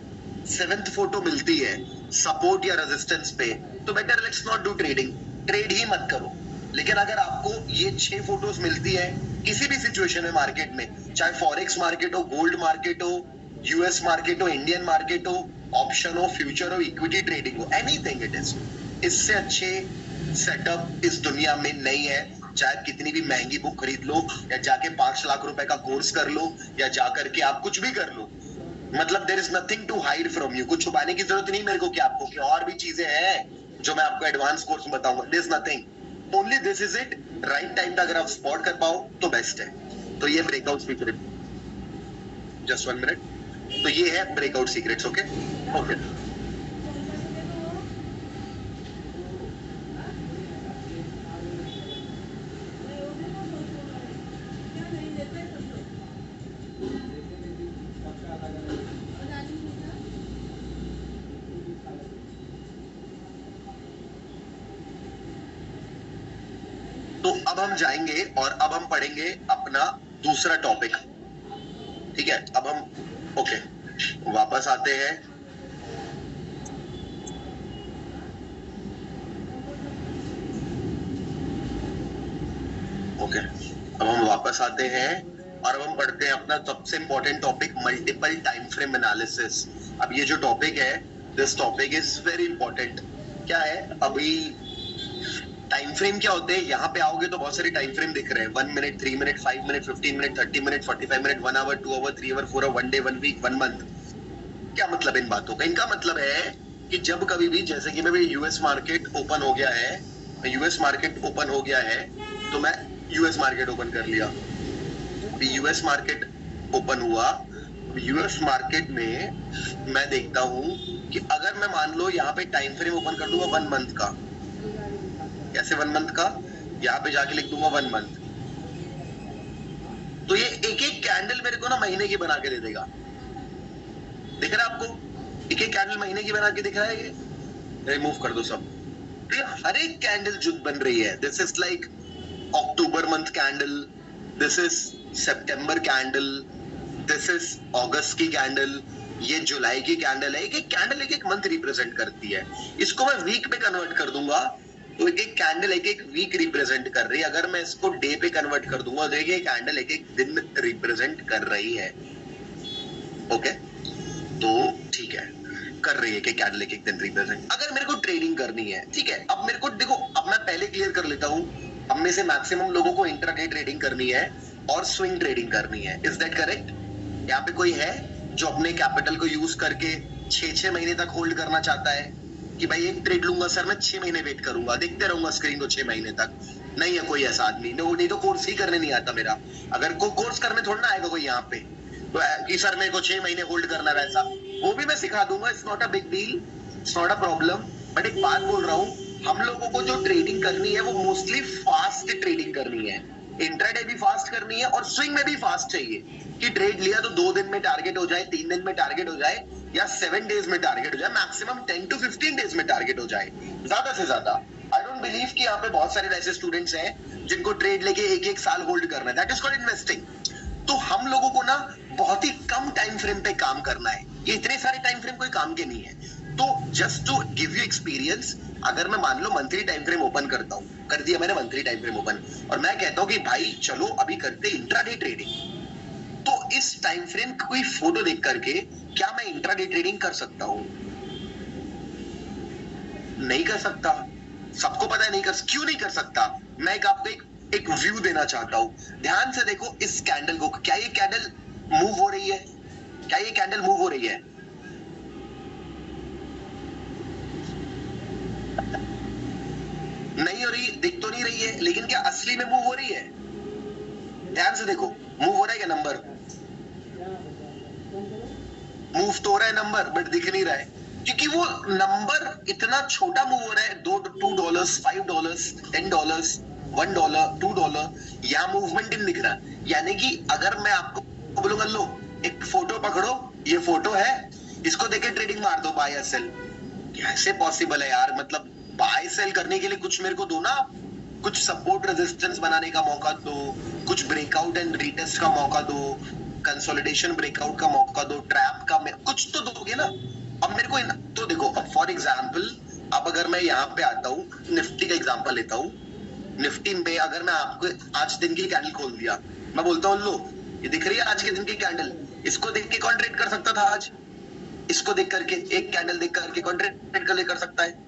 7th फोटो मिलती है सपोर्ट या रेजिस्टेंस पे, तो better let's not do trading, trade ही मत करो। लेकिन अगर आपको ये 6 फोटोज मिलती है किसी भी सिचुएशन में मार्केट में, चाहे फॉरेक्स मार्केट हो, गोल्ड मार्केट हो, यूएस मार्केट हो, इंडियन मार्केट हो, ऑप्शन हो, फ्यूचर हो, इक्विटी ट्रेडिंग हो, एनीथिंग इट इज, इससे अच्छे सेटअप इस दुनिया में नहीं है। चाहे कितनी भी महंगी बुक खरीद लो, या जाके 5 लाख रुपए का कोर्स कर लो, या जाकर के आप कुछ भी कर लो, मतलब there is nothing to hide from you. कुछ छुपाने की जरूरत नहीं मेरे को कि आपको कि और भी चीजें हैं जो मैं आपको एडवांस कोर्स में बताऊंगा। There is nothing, only this is it. Right time पे अगर आप स्पॉट कर पाओ तो बेस्ट है। तो ये ब्रेकआउट सीक्रेट, जस्ट 1 मिनट, तो ये है ब्रेकआउट सीक्रेट्स, ओके ओके। तो अब हम जाएंगे और अब हम पढ़ेंगे अपना दूसरा टॉपिक, ठीक है। अब हम ओके वापस आते हैं। ओके अब हम वापस आते हैं और अब हम पढ़ते हैं अपना सबसे important topic, multiple time frame analysis. अब ये जो टॉपिक है, this topic is very important. क्या है, अभी टाइम फ्रेम क्या होते हैं, यहाँ पे आओगे तो बहुत सारे टाइम फ्रेम दिख रहे हैं, 1 minute, 3 minute, 5 minute, 15 minute, 30 minute, 45 minute, 1 hour, 2 hour, 3 hour, 4 hour, 1 day, 1 week, 1 month. क्या मतलब इन बातों का? इनका मतलब है कि जब कभी भी, जैसे कि मैं यूएस मार्केट ओपन हो गया है, यूएस मार्केट ओपन हो गया है तो मैं यूएस मार्केट ओपन कर लिया। यूएस मार्केट ओपन हुआ, यूएस मार्केट में मैं देखता हूं कि अगर मैं मान लो यहाँ पे टाइम फ्रेम ओपन कर दूंगा 1 मंथ का, कैसे 1 मंथ का, यहाँ पे जाके लिख दूंगा 1 मंथ, तो ये एक एक कैंडल मेरे को ना महीने की बना के दे देगा। दिख रहा है आपको? एक एक कैंडल महीने की बना के दिख रहा है। ये रिमूव कर दो सब, तो ये हर एक कैंडल जो बन रही है, this is like October month candle, this is September candle, this is August की कैंडल, ये जुलाई की कैंडल है। एक एक कैंडल एक एक मंथ रिप्रेजेंट करती है। इसको मैं वीक पे कन्वर्ट कर दूंगा तो एक एक कैंडल एक एक वीक रिप्रेजेंट कर रही है। अगर मैं इसको डे पे कन्वर्ट कर दूंगा तो एक कैंडल एक एक दिन रिप्रेजेंट कर रही है। ओके तो ठीक है, कर रही है कि कैंडल एक एक दिन रिप्रेजेंट। अगर मेरे को ट्रेडिंग करनी है, ठीक है, अब मेरे को देखो, अब मैं पहले क्लियर कर लेता हूं, हम में से मैक्सिमम लोगों को इंट्राडे ट्रेडिंग करनी है और स्विंग ट्रेडिंग करनी है। Is that correct? यहाँ पे कोई है जो अपने कैपिटल को यूज करके 6-6 महीने तक होल्ड करना चाहता है कि भाई एक ट्रेड लूंगा सर, मैं 6 महीने वेट करूंगा, देखते रहूंगा स्क्रीन को 6 महीने तक? नहीं है कोई ऐसा आदमी, नहीं तो कोर्स ही करने नहीं आता मेरा। अगर कोई कोर्स करने थोड़ा ना आएगा कोई यहाँ पे तो कि सर मेरे को 6 महीने होल्ड करना है, वैसा वो भी मैं सिखा दूंगा। It's not a big deal, it's not a problem. But एक बात बोल रहा हूँ, हम लोगों को जो ट्रेडिंग करनी है वो मोस्टली फास्ट ट्रेडिंग करनी है। इंट्राडे भी फास्ट करनी है और स्विंग में भी फास्ट चाहिए कि ट्रेड लिया तो 2 दिन में टारगेट हो जाए, 3 दिन में टारगेट हो जाए, या 7 डेज में टारगेट हो जाए, मैक्सिमम 10 to 15 डेज में टारगेट हो जाए, ज्यादा से ज्यादा। आई डोंट बिलीव कि यहाँ पे बहुत सारे ऐसे स्टूडेंट्स हैं जिनको ट्रेड लेके 1-1 साल होल्ड करना है। That is called investing. तो हम लोगों को ना बहुत ही कम टाइम फ्रेम पे काम करना है। ये इतने सारे टाइम फ्रेम कोई काम के नहीं है। तो just to give you experience, अगर मैं मान लो मंथली टाइम फ्रेम ओपन करता हूँ, कर दिया मैंने मंथली टाइम फ्रेम ओपन, और मैं कहता हूँ कि भाई चलो अभी करते इंट्राडे ट्रेडिंग, तो इस टाइम फ्रेम कोई फोटो देख करके क्या मैं इंट्राडे ट्रेडिंग कर सकता हूँ? नहीं कर सकता। सबको पता है नहीं कर, क्यों नहीं कर सकता? मैं आपको एक व्यू देना चाहता हूं। ध्यान से देखो इस कैंडल को, क्या ये कैंडल मूव हो रही है? क्या ये कैंडल मूव हो रही है? नहीं हो रही, दिख तो नहीं रही है, लेकिन क्या असली में मूव हो रही है? ध्यान से देखो, मूव हो रहा है क्या नंबर? मूव तो हो रहा है नंबर, बट दिख नहीं रहा है क्योंकि वो नंबर इतना छोटा मूव हो रहा है। $2, $5, $10, $1, $2, यहाँ मूवमेंट नहीं दिख रहा। यानी कि अगर मैं आपको बोलूंगा लो एक फोटो पकड़ो, ये फोटो है, इसको देख के ट्रेडिंग मार दो, बाय या सेल, कैसे पॉसिबल है यार? मतलब बाय सेल करने के लिए कुछ मेरे को दो ना, कुछ सपोर्ट रेजिस्टेंस बनाने का मौका दो, कुछ ब्रेकआउट एंड रीटेस्ट का मौका दो, कंसोलिडेशन ब्रेकआउट का मौका दो, ट्रैप का कुछ तो दोगे ना। अब मेरे को तो देखो, अब फॉर एग्जांपल, अब अगर मैं यहाँ पे आता हूँ, निफ्टी का एग्जांपल लेता हूँ, निफ्टी में अगर मैं आपको आज दिन की कैंडल खोल दिया, मैं बोलता हूँ लो ये दिख रही है आज के दिन की कैंडल, इसको देख के कौन ट्रेड कर सकता था आज? इसको देख करके, एक कैंडल देख करके कौन ट्रेड कर सकता है?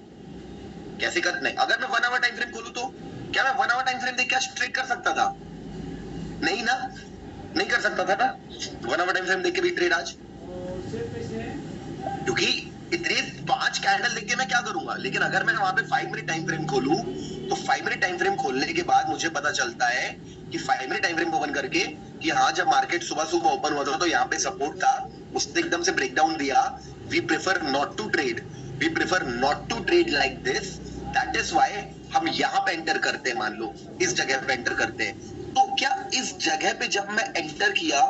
कैसे करते हैं? अगर मैं 1 आवर टाइम फ्रेम खोलूं तो क्या मैं 1 आवर टाइम फ्रेम देख के आज ट्रेड कर सकता था? नहीं ना, नहीं कर सकता था ना 1 आवर टाइम फ्रेम देख के भी ट्रेड आज, क्योंकि इतने 5 कैंडल देख के मैं क्या करूंगा। लेकिन अगर मैं वहां पे 5 मिनट टाइम फ्रेम खोलूं तो 5 मिनट टाइम फ्रेम खोलने के बाद मुझे पता चलता है कि 5 मिनट टाइम फ्रेम ओपन करके कि हाँ, जब मार्केट सुबह सुबह ओपन हुआ था तो यहाँ पे सपोर्ट था, उसने एकदम से ब्रेकडाउन दिया। We prefer not to trade, we prefer not to trade like this. That is why हम यहाँ पे एंटर करते हैं, मान लो इस जगह पे एंटर करते हैं। तो क्या इस जगह पे जब मैं एंटर किया,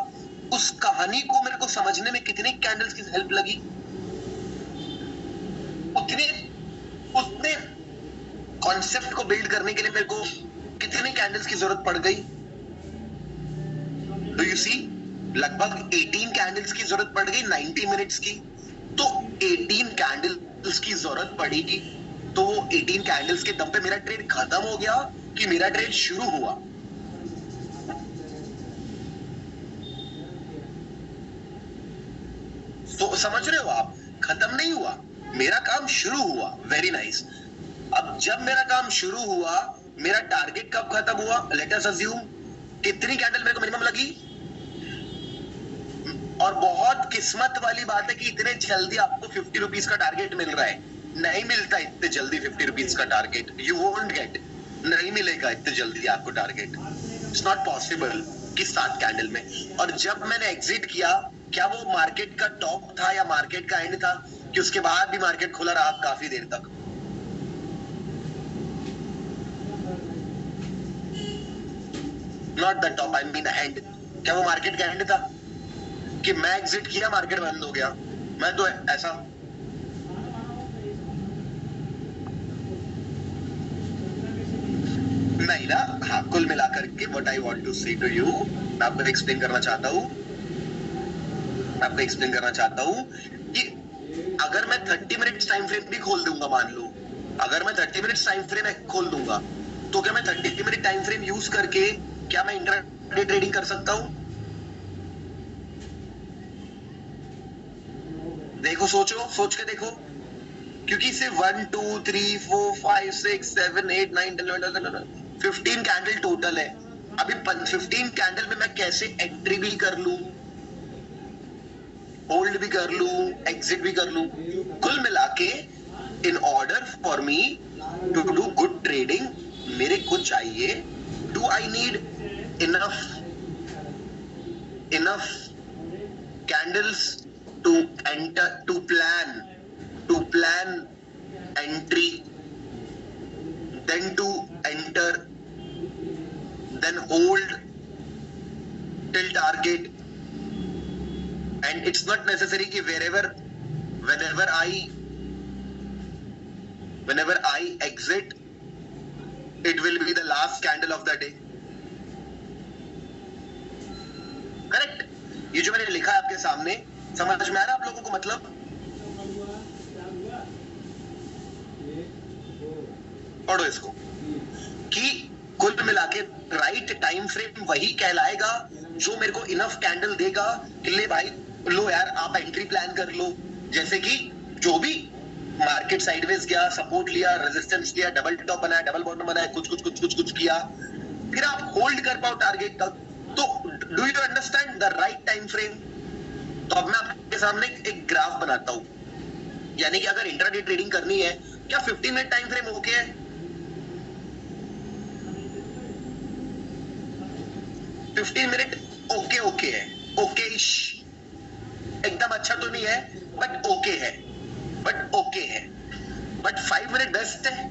उस कहानी को मेरे को समझने में कितने कैंडल्स की हेल्प लगी? उतने कॉन्सेप्ट को बिल्ड करने के लिए मेरे को कितने कैंडल्स की जरूरत पड़ गई? Do you see? लगभग 18 कैंडल्स की जरूरत पड़ गई 90 मिनट्स की। तो 18 कैंडल्स की जरूरत पड़ी, तो 18 कैंडल्स के दम पे मेरा ट्रेड खत्म हो गया कि मेरा ट्रेड शुरू हुआ? तो समझ रहे हो आप, खत्म नहीं हुआ, मेरा काम शुरू हुआ। Very nice. अब जब मेरा काम शुरू हुआ, मेरा टारगेट कब खत्म हुआ? लेट अस अज्यूम कितनी कैंडल मेरे को मिनिमम लगी? और बहुत किस्मत वाली बात है कि इतने जल्दी आपको 50 रुपीज का टारगेट मिल रहा है। नहीं मिलता इतने जल्दी 50 रुपीज का टारगेट, यू वोंट गेट, नहीं मिलेगा इतने जल्दी आपको टारगेट, इट्स नॉट पॉसिबल कि 7 कैंडल में। और जब मैंने एग्जिट किया, क्या वो मार्केट का टॉप था या मार्केट का एंड था, कि उसके बाद भी मार्केट खुला रहा काफी देर तक? Not the top, I mean and. क्या वो मार्केट का एंड था कि मैं एग्जिट किया मार्केट बंद हो गया? मैं तो ऐसा नहीं ना। हाँ, कुल मिलाकर के व्हाट आई वांट टू से टू यू, मैं आपको एक्सप्लेन करना चाहता हूँ, कि अगर मैं 30 मिनट्स टाइम फ्रेम भी खोल दूंगा, मान लो अगर मैं 30 मिनट्स टाइम फ्रेम खोल दूंगा, तो क्या मैं 30 मिनट टाइम फ्रेम यूज करके क्या मैं इंट्राडे ट्रेडिंग कर सकता हूं? देखो, सोच के देखो, क्योंकि इसे 1 2 3 4 5 6 7 8 9 10 11 15 कैंडल टोटल है। अभी 15 कैंडल में मैं कैसे एंट्री भी कर लूं, होल्ड भी कर लूं, एग्जिट भी कर लूं? कुल मिला के in order for me to do good trading, मेरे को चाहिए, do I need enough candles to enter, to plan entry, then to enter, then hold till target. And it's not necessary कि whenever I exit, it will be the last candle of the day. Correct? ये जो मैंने लिखा है आपके सामने, समझ में आ रहा है आप लोगों को? मतलब पढ़ो इसको, कि कुल मिला के राइट टाइम फ्रेम वही कहलाएगा जो मेरे को इनफ कैंडल देगा कि ले भाई, लो यार, आप एंट्री प्लान कर लो। जैसे कि जो भी मार्केट साइडवेज गया, सपोर्ट लिया, रेजिस्टेंस लिया, डबल टॉप बनाया, डबल बॉटम बनाया, कुछ किया, फिर आप होल्ड कर पाओ टारगेट तक। तो do you understand the right time frame? तो अब मैं आपके सामने एक ग्राफ बनाता हूं, यानी कि अगर इंट्राडे ट्रेडिंग करनी है, क्या 15 मिनट टाइम फ्रेम ओके है? 15 मिनट ओके है, ओके-इश, एकदम अच्छा तो नहीं है, बट ओके है, बट 5 मिनट बेस्ट है।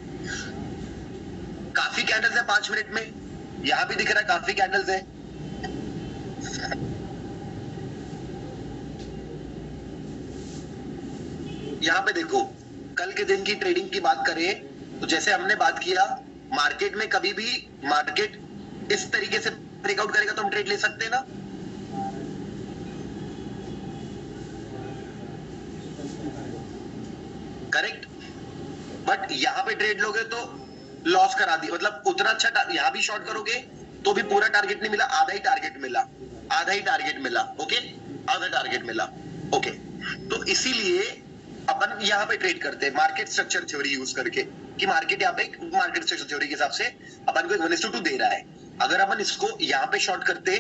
काफी कैंडल्स है 5 मिनट में, यहां भी दिख रहा है काफी कैंडल्स है। यहां पे देखो, कल के दिन की ट्रेडिंग की बात करें तो जैसे हमने बात किया, मार्केट में कभी भी मार्केट इस तरीके से ब्रेकआउट करेगा तो हम ट्रेड ले सकते हैं ना? करेक्ट? बट यहां पे ट्रेड लोगे तो लॉस करा दी, मतलब उतना अच्छा, यहां भी शॉर्ट करोगे तो भी पूरा टारगेट नहीं मिला, आधा ही टारगेट मिला, ओके, आधा टारगेट मिला, ओके। तो इसीलिए अपन यहां पे ट्रेड करते हैं मार्केट स्ट्रक्चर थ्योरी यूज करके, कि मार्केट यहाँ पे मार्केट स्ट्रक्चर थ्योरी के हिसाब से अपन को 1:2 दे रहा है। अगर अपन इसको यहाँ पे शॉर्ट करते,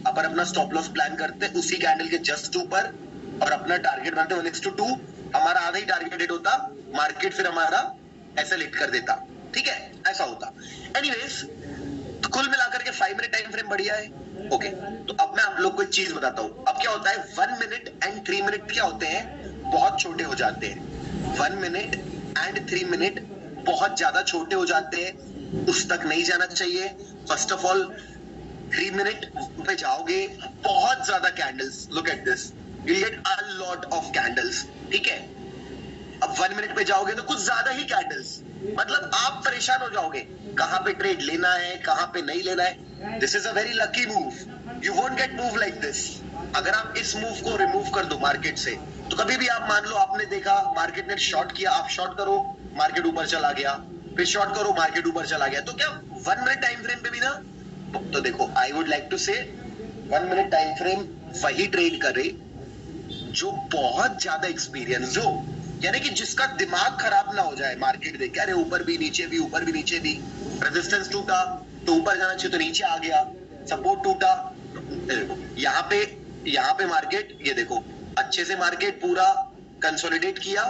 अपन अपना स्टॉप लॉस प्लान करते उसी कैंडल के जस्ट ऊपर, और अपना टारगेट बनाते 1:2, हमारा आधा ही टारगेट हिट होता, मार्केट फिर हमारा ऐसा लिट कर देता, ठीक है, ऐसा होता। एनीवेज, तो कुल मिलाकर के 5 मिनट टाइम फ्रेम बढ़िया है, ओके। तो अब मैं आप लोग को एक चीज बताता हूं, अब क्या होता है, 1 मिनट एंड 3 मिनट क्या होते हैं, बहुत छोटे हो जाते हैं। 1 मिनट एंड 3 मिनट बहुत ज्यादा छोटे हो जाते हैं, उस तक नहीं जाना चाहिए। फर्स्ट ऑफ ऑल 3 मिनट पे जाओगे, बहुत ज्यादा candles, look at this, you get a lot of candles, ठीक है। अब 1 मिनट पे जाओगे तो कुछ ज्यादा ही कैंडल्स, मतलब आप परेशान हो जाओगे कहां पे ट्रेड लेना है कहां पे नहीं लेना है। This is a very lucky move, you won't get move like this. अगर आप इस मूव को रिमूव कर दो मार्केट से, तो कभी भी आप मान लो आपने देखा मार्केट ने शॉर्ट किया, आप शॉर्ट करो मार्केट ऊपर चला गया, फिर शॉर्ट करो मार्केट ऊपर चला गया, तो क्या 1 मिनट टाइम फ्रेम पे भी ना, तो देखो आई वुड लाइक टू से 1 मिनट टाइम फ्रेम वही ट्रेड करे जो बहुत ज्यादा एक्सपीरियंस हो, यानी कि जिसका दिमाग खराब ना हो जाए मार्केट देख के, अरे ऊपर भी नीचे भी ऊपर भी नीचे भी, रेजिस्टेंस टूटा तो ऊपर जाना चाहिए तो नीचे आ गया, सपोर्ट टूटा, यहाँ पे मार्केट ये देखो अच्छे से मार्केट पूरा कंसोलिडेट किया,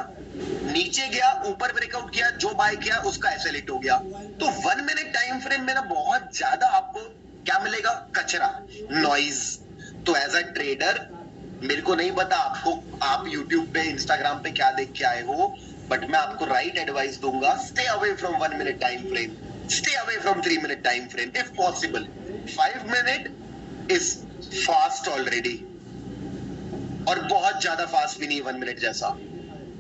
नीचे गया ऊपर ब्रेकआउट किया, जो बाय किया उसका एसएल हो गया। तो 1 मिनट टाइम फ्रेम में ना बहुत ज्यादा आपको क्या मिलेगा, कचरा, नॉइज। तो एज अ ट्रेडर मेरे को नहीं पता आपको, आप YouTube पे इंस्टाग्राम पे क्या देख के आए हो, बट मैं आपको राइट एडवाइस दूंगा, stay away from 1 minute time frame, stay away from 3 minute time frame if possible. 5 minute is fast already, और बहुत ज्यादा फास्ट भी नहीं 1 मिनट जैसा।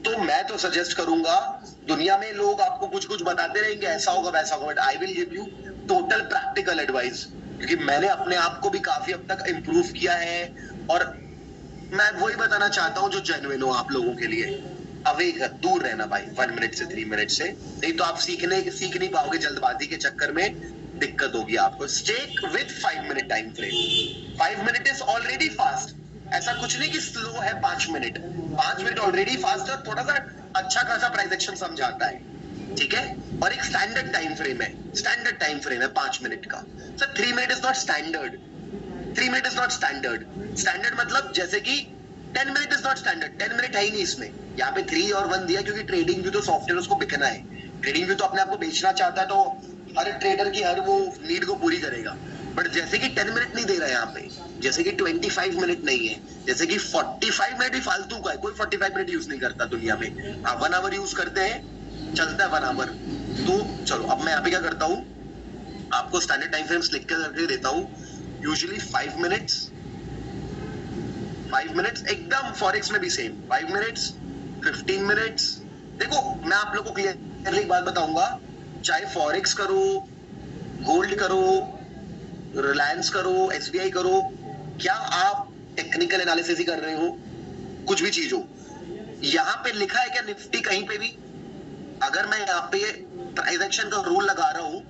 तो मैं तो सजेस्ट करूंगा, दुनिया में लोग आपको कुछ कुछ बताते रहेंगे ऐसा होगा वैसा होगा, but I will give you total practical advice, क्योंकि मैंने अपने आप को भी काफी हद तक इंप्रूव किया है, और मैं वही बताना चाहता हूँ जो जेन्युइन हो आप लोगों के लिए। अवे दूर रहना भाई 1 मिनट से 3 मिनट से, नहीं तो आप सीख नहीं पाओगे, जल्दबाजी के चक्कर में दिक्कत होगी आपको। Stick with 5 minute time frame. 5 minute is already fast, ऐसा कुछ नहीं कि स्लो है 5 मिनट, 5 मिनट ऑलरेडी फास्ट है, थोड़ा सा अच्छा खासा प्राइस एक्शन समझाता है, ठीक है। और एक स्टैंडर्ड टाइम फ्रेम है, स्टैंडर्ड टाइम फ्रेम है 5 मिनट का। Sir 3 minute is not standard, 3 minute is not standard. Standard मतलब जैसे कि 10 minute is not standard, 10 minute है ही नहीं इसमें, यहाँ पे 3 और 1 दिया क्योंकि ट्रेडिंग भी तो सॉफ्टवेयर उसको बिकना है, ट्रेडिंग भी तो अपने आप को बेचना चाहता है, तो हर ट्रेडर की हर वो नीड को पूरी करेगा। बट जैसे कि 10 मिनट नहीं दे रहा है यहाँ पे, जैसे कि 25 मिनट नहीं है, जैसे कि 45 मिनट भी फालतू का है, कोई 45 मिनट यूज नहीं करता दुनिया में, 1 आवर यूज करते हैं, चलता है 1 आवर। तो चलो अब मैं यहाँ पे क्या करता हूँ, आपको स्टैंडर्ड टाइम फ्रेम्स लिख करके देता हूँ। यूजुअली 5 मिनट्स एकदम फॉरेक्स में भी सेम 5 मिनट्स 15 मिनट्स। देखो मैं आप लोगों को क्लियरली एक बात बताऊंगा, चाहे फॉरेक्स करो, गोल्ड करो, रिलायंस करो, एसबीआई करो, क्या आप टेक्निकल एनालिसिस ही कर रहे हो, कुछ भी चीज हो, यहाँ पे लिखा है क्या निफ्टी कहीं पे भी? अगर मैं यहाँ पे प्राइस एक्शन का रूल लगा रहा हूं,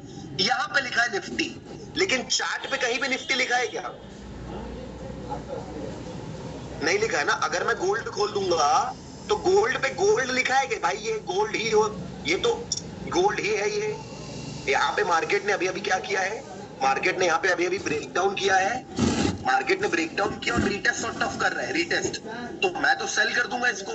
यहाँ पे लिखा है निफ्टी, लेकिन चार्ट पे कहीं पे निफ्टी लिखा है क्या? नहीं लिखा है ना। अगर मैं गोल्ड खोल दूंगा तो गोल्ड पे गोल्ड लिखा है कि भाई ये गोल्ड ही हो, ये तो गोल्ड ही है। ये यहाँ पे मार्केट ने अभी अभी क्या किया है, मार्केट ने यहाँ पे अभी अभी ब्रेक डाउन किया है, मार्केट ने ब्रेक डाउन किया और रीटेस्ट सॉर्ट ऑफ कर रहा है, रीटेस्ट। तो मैं तो सेल कर दूंगा इसको,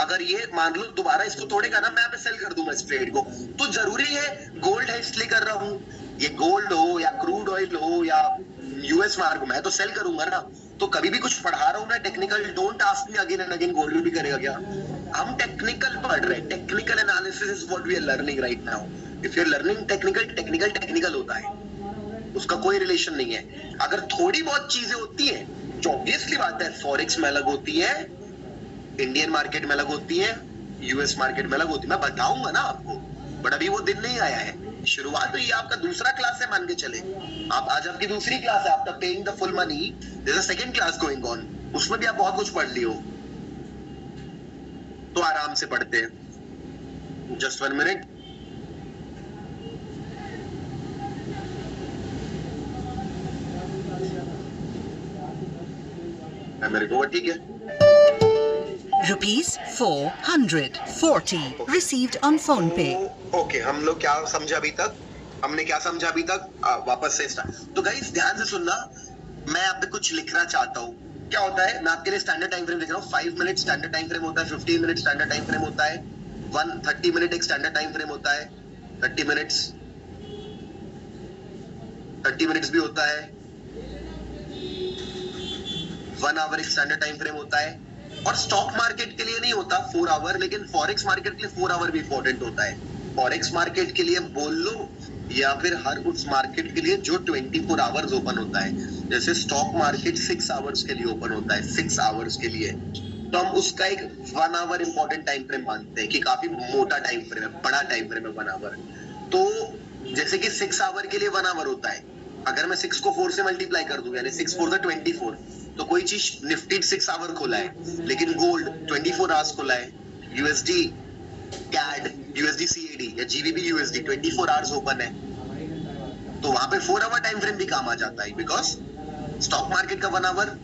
अगर ये मान लो दोबारा इसको तोड़ेगा ना, मैं यहाँ पे सेल कर दूंगा इस ट्रेड को। तो जरूरी है गोल्ड है इसलिए कर रहा हूँ, ये गोल्ड हो या क्रूड ऑयल हो या यूएस मार्क, मैं तो सेल करूंगा ना। तो कभी भी कुछ पढ़ा रहा हूँ ना technical, don't ask me again and again gold भी करेगा क्या? हम टेक्निकल पढ़ रहे हैं, technical analysis is what we are learning right now. If you are learning technical, technical technical होता है, उसका कोई रिलेशन नहीं है। अगर थोड़ी बहुत चीजें होती है जो ऑब्वियसली बात है, फॉरेक्स में अलग होती है, इंडियन मार्केट में अलग होती है, यूएस मार्केट में अलग होती है, मैं बताऊंगा ना आपको, बट अभी वो दिन नहीं आया है। शुरुआत तो ये आपका दूसरा क्लास है मान के चले, आप आज आपकी दूसरी क्लास है, after paying the full money there is a second class going on, उसमें भी आप बहुत कुछ पढ़ लियो, तो आराम से पढ़ते हैं। Just 1 minute. मेरे को ठीक है। ₹440 received on PhonePe. ओके, हम लोग क्या समझा अभी तक, हमने क्या समझा अभी तक, वापस से स्टार्ट। तो गाइस ध्यान से सुनना, मैं आप पे कुछ लिखना चाहता हूँ। क्या होता है, मैं आपके लिए स्टैंडर्ड टाइम फ्रेम लिख रहा हूँ। 5 मिनट स्टैंडर्ड टाइम फ्रेम होता है, 15 मिनट स्टैंडर्ड टाइम फ्रेम होता है, 30 मिनट एक स्टैंडर्ड टाइम फ्रेम होता है, 30 मिनट्स भी होता है, 1 आवर एक स्टैंडर्ड टाइम फ्रेम होता है। और स्टॉक मार्केट के लिए नहीं होता 4 आवर, लेकिन फॉरेक्स मार्केट के लिए 4 आवर भी इंपॉर्टेंट होता है। फॉरेक्स मार्केट के लिए बोल लो, या फिर हर उस मार्केट के लिए जो 24 आवर्स ओपन होता है। जैसे स्टॉक मार्केट 6 आवर्स के लिए ओपन होता है, 6 आवर्स के लिए, तो हम उसका एक 1 आवर इंपॉर्टेंट टाइम फ्रेम मानते हैं कि काफी मोटा टाइम फ्रेम है, बड़ा टाइम फ्रेम है 1 आवर। तो जैसे कि 6 आवर के लिए 1 आवर होता है, अगर मैं 6 को 4 से मल्टीप्लाई कर दूं यानी 6 4 24, तो कोई चीज निफ्टी 6 आवर खोला है, लेकिन गोल्ड 24 आवर्स खोला है, यूएसडी कैड, यूएसडी सीएडी या जीबीबी यूएसडी 24 आवर्स ओपन है, तो वहां पे 4 आवर टाइम फ्रेम भी काम आ जाता है, बिकॉज स्टॉक मार्केट का 1 आवर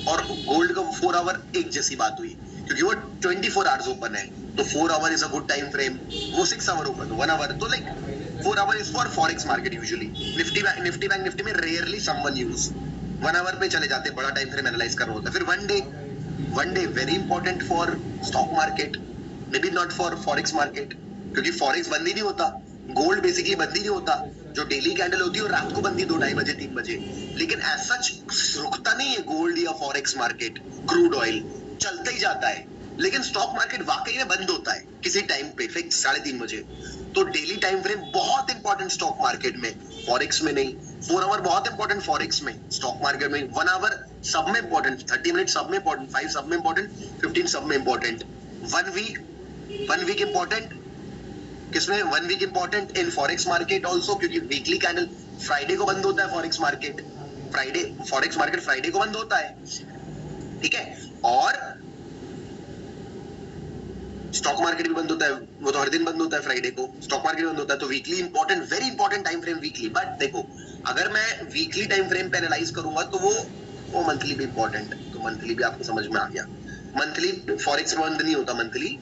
और गोल्ड का 4 आवर एक जैसी बात हुई, क्योंकि वो 24 आवर्स ओपन है, तो 4 our is a good time frame, वो 6 आवर ओपन, तो 1 आवर, तो like 4 our is for forex market usually. Nifty bank Nifty में रेयरली समवन यूज 1 आवर पे चले जाते हैं, बड़ा टाइम फ्रेम एनालाइज करना होता है। फिर one day very important for stock market, may be not for forex market, क्योंकि फॉरेक्स बंद ही नहीं होता, गोल्ड बेसिकली बंद ही नहीं होता, जो डेली कैंडल होती है वो रात को बनती है 2-2:30 बजे 3 बजे, लेकिन एज सच रुकता नहीं है गोल्ड या फॉरेक्स मार्केट, क्रूड ऑयल चलता ही जाता है, लेकिन स्टॉक मार्केट वाकई में बंद होता है किसी टाइम पे फिक्स 3:30 बजे। तो डेली टाइम फ्रेम बहुत इंपॉर्टेंट स्टॉक मार्केट में, फॉरेक्स में नहीं। 4 आवर बहुत इंपॉर्टेंट फॉरेक्स में, स्टॉक मार्केट में 1 आवर सब में इंपॉर्टेंट, 30 मिनट सब में इंपॉर्टेंट, 5 सब में इंपॉर्टेंट, 15 सब में इंपॉर्टेंट। 1 वीक इंपॉर्टेंट किसमें? 1 week important in forex market also, क्योंकि वीकली कैंडल फ्राइडे को बंद होता है forex market, forex market Friday को बंद होता है, ठीक है, और स्टॉक मार्केट भी बंद होता है, वो तो हर दिन बंद होता है फ्राइडे को, स्टॉक मार्केट बंद होता है, तो weekly important, very important time frame weekly. But देखो अगर मैं वीकली टाइम फ्रेम पे एनालाइज करूंगा तो वो मंथली भी इंपॉर्टेंट है, तो मंथली भी आपको समझ में आ गया। मंथली फॉरेक्स में बंद नहीं होता, मंथली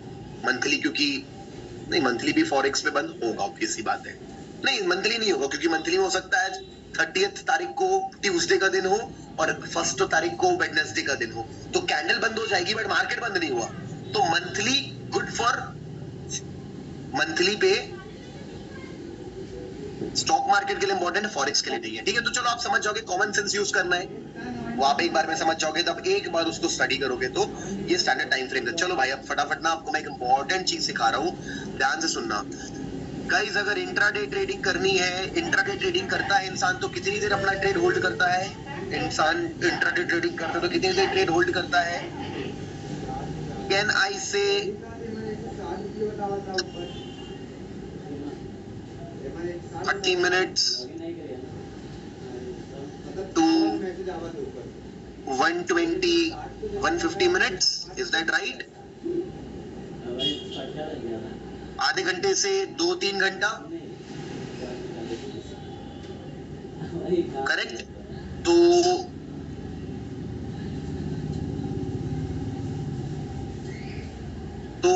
क्योंकि नहीं, मंथली भी फॉरेक्स पे बंद होगा, ऑब्वियस सी बात है। नहीं, मंथली नहीं होगा, क्योंकि मंथली में हो सकता है 30th तारीख को ट्यूसडे का दिन हो और 1 तारीख को वेडनेसडे का दिन हो, तो कैंडल बंद हो जाएगी बट मार्केट बंद नहीं हुआ। तो मंथली गुड फॉर मंथली पे स्टॉक मार्केट के लिए इंपॉर्टेंट है, फॉरेक्स के लिए नहीं है, ठीक है। तो चलो आप समझ जाओगे, कॉमन सेंस यूज करना है, वो आप एक बार में समझ जाओगे, तब एक बार उसको स्टडी करोगे तो ये स्टैंडर्ड टाइम फ्रेम है। चलो भाई अब फटाफट ना आपको मैं एक इंपॉर्टेंट चीज सिखा रहा हूँ, ध्यान से सुनना गाइस। अगर इंट्राडे ट्रेडिंग करनी है, इंट्राडे ट्रेडिंग करता है इंसान तो कितनी देर अपना ट्रेड होल्ड करता है? इंसान इंट्राडे ट्रेडिंग करता है तो कितनी देर ट्रेड होल्ड करता है? कैन आई से 30 minutes to 150 minutes, is that right? आधे घंटे से 2-3 घंटा, करेक्ट। तो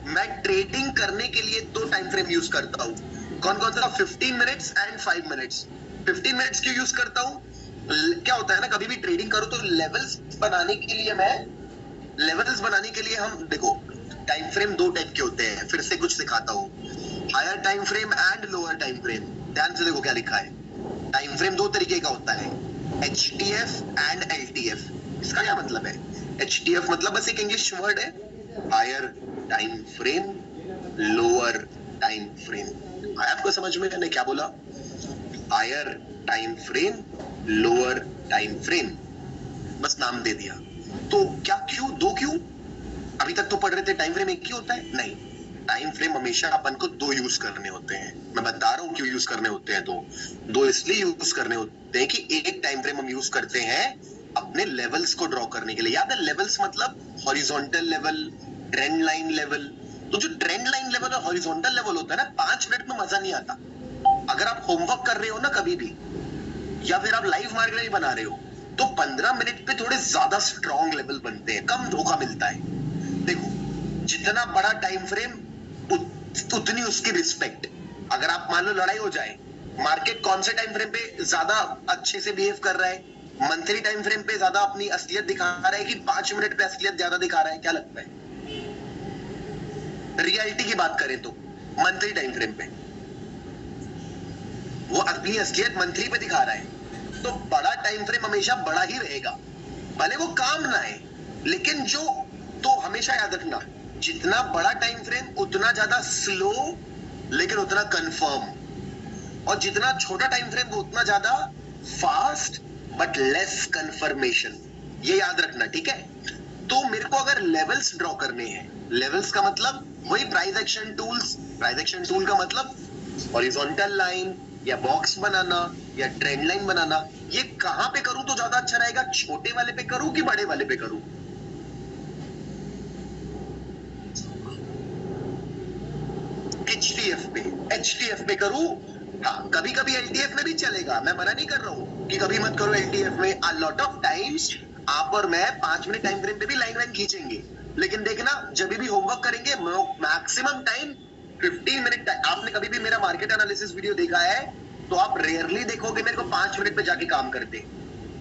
मैं ट्रेडिंग करने के लिए 2 टाइम फ्रेम यूज करता हूं, कौन कौन सा? 15 मिनट्स एंड 5 मिनट्स। 15 मिनट्स क्यों यूज करता हूं? क्या होता है ना, कभी भी ट्रेडिंग करो तो लेवल्स बनाने के लिए हम देखो टाइम फ्रेम 2 टाइप के होते हैं, फिर से कुछ सिखाता हूं, higher time frame and lower time frame. ध्यान से देखो क्या लिखा है, टाइम फ्रेम 2 तरीके का होता है, HTF एंड LTF। इसका क्या मतलब है? HTF मतलब बस एक इंग्लिश वर्ड है, higher time frame, lower time frame. आया आपको समझ में? मैंने क्या बोला? Higher time frame, lower time frame, बस नाम दे दिया। तो क्या क्यों 2 क्यों? अभी तक तो पढ़ रहे थे टाइम फ्रेम एक ही होता है, नहीं, टाइम फ्रेम हमेशा अपन को 2 यूज करने होते हैं। मैं बता रहा हूं क्यों यूज करने होते हैं। 2 इसलिए यूज करने होते हैं कि एक टाइम फ्रेम हम यूज करते हैं अपने लेवल्स को ड्रॉ करने के लिए। याद है, लेवल्स मतलब horizontal level, trend line level. तो जो ट्रेंड लाइन लेवल और हॉरिजॉन्टल लेवल होता है ना, 5 मिनट में मजा नहीं आता। अगर आप होमवर्क कर रहे हो ना कभी भी, या फिर आप लाइव मार्केट बना रहे हो, तो 15 मिनट पे थोड़े ज्यादा स्ट्रॉन्ग लेवल बनते हैं, कम धोखा मिलता है। देखो जितना बड़ा टाइम फ्रेम उतनी उसकी रिस्पेक्ट। अगर आप मान लो लड़ाई हो जाए, मार्केट कौन से टाइम फ्रेम पे ज्यादा अच्छे से बिहेव कर रहा है? मंथली टाइम फ्रेम पे ज्यादा अपनी असलियत दिखा रहा है कि 5 मिनट पे असलियत ज्यादा दिखा रहा है? क्या लगता है? रियलिटी की बात करें तो मंथली टाइम फ्रेम पे वो अपनी असलियत मंथली पे दिखा रहा है, तो बड़ा टाइम फ्रेम हमेशा बड़ा ही रहेगा, भले वो काम ना है, लेकिन जो, तो हमेशा याद रखना, जितना बड़ा टाइम फ्रेम उतना ज्यादा स्लो लेकिन उतना कंफर्म, और जितना छोटा टाइम फ्रेम वो उतना ज्यादा फास्ट बट लेस कंफर्मेशन। ये याद रखना, ठीक है। तो मेरे को अगर लेवल्स ड्रॉ करने हैं, लेवल्स का मतलब वही price action tools, price action tool का मतलब हॉरिजॉन्टल लाइन या बॉक्स बनाना या ट्रेंड लाइन बनाना, ये कहां पे करूं तो ज्यादा अच्छा रहेगा? छोटे वाले पे करूं कि बड़े वाले पे करूं? एचटीएफ पे करूं? हाँ, कभी कभी एलटीएफ में भी चलेगा, मैं मना नहीं कर रहा हूं कि कभी मत करो एलटीएफ में। अ लॉट ऑफ टाइम्स आप और मैं 5 मिनट टाइम फ्रेम पे भी लाइन खींचेंगे, लेकिन देखना जब भी होमवर्क करेंगे मैक्सिमम टाइम 15 मिनट। आपने कभी भी मेरा मार्केट एनालिसिस वीडियो देखा है तो आप रेयरली देखोगे मेरे को 5 मिनट पे जाके काम करते।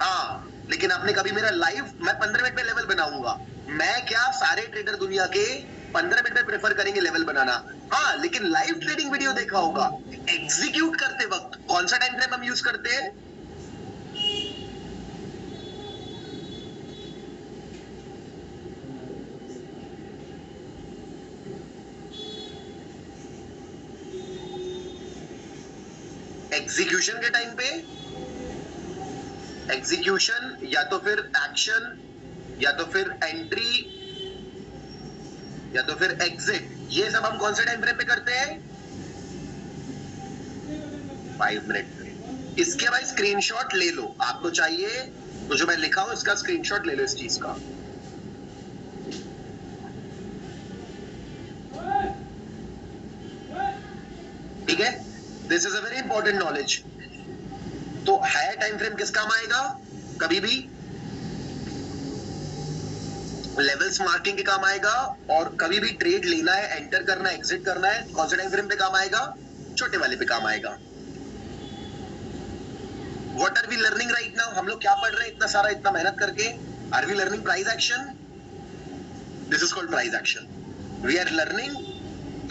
हाँ, लेकिन आपने कभी मेरा लाइव, मैं 15 मिनट में लेवल बनाऊंगा, मैं क्या सारे ट्रेडर दुनिया के 15 मिनट में प्रेफर करेंगे लेवल बनाना। हाँ, लेकिन लाइव ट्रेडिंग वीडियो देखा होगा, एग्जीक्यूट करते वक्त कौन सा टाइम फ्रेम हम यूज करते हैं? एग्जीक्यूशन के टाइम पे, एग्जीक्यूशन या तो फिर एक्शन या तो फिर एंट्री या तो फिर एग्जिट, ये सब हम कौन से टाइम फ्रेम पे करते हैं? 5 मिनट पे। इसके भाई स्क्रीनशॉट ले लो, आपको चाहिए तो जो मैं लिखा हूं इसका स्क्रीनशॉट ले लो इस चीज का। ठीक है, this is a very important knowledge. तो हायर टाइम फ्रेम किस काम आएगा? कभी भी लेवल्स मार्किंग के काम आएगा, और कभी भी ट्रेड लेना है, एंटर करना है, एग्जिट करना है, कौन से टाइम फ्रेम पे काम आएगा? छोटे वाले पे काम आएगा। What are we learning right now? हम लोग क्या पढ़ रहे हैं इतना सारा, इतना मेहनत करके? Are we learning price action? This is called price action. We are learning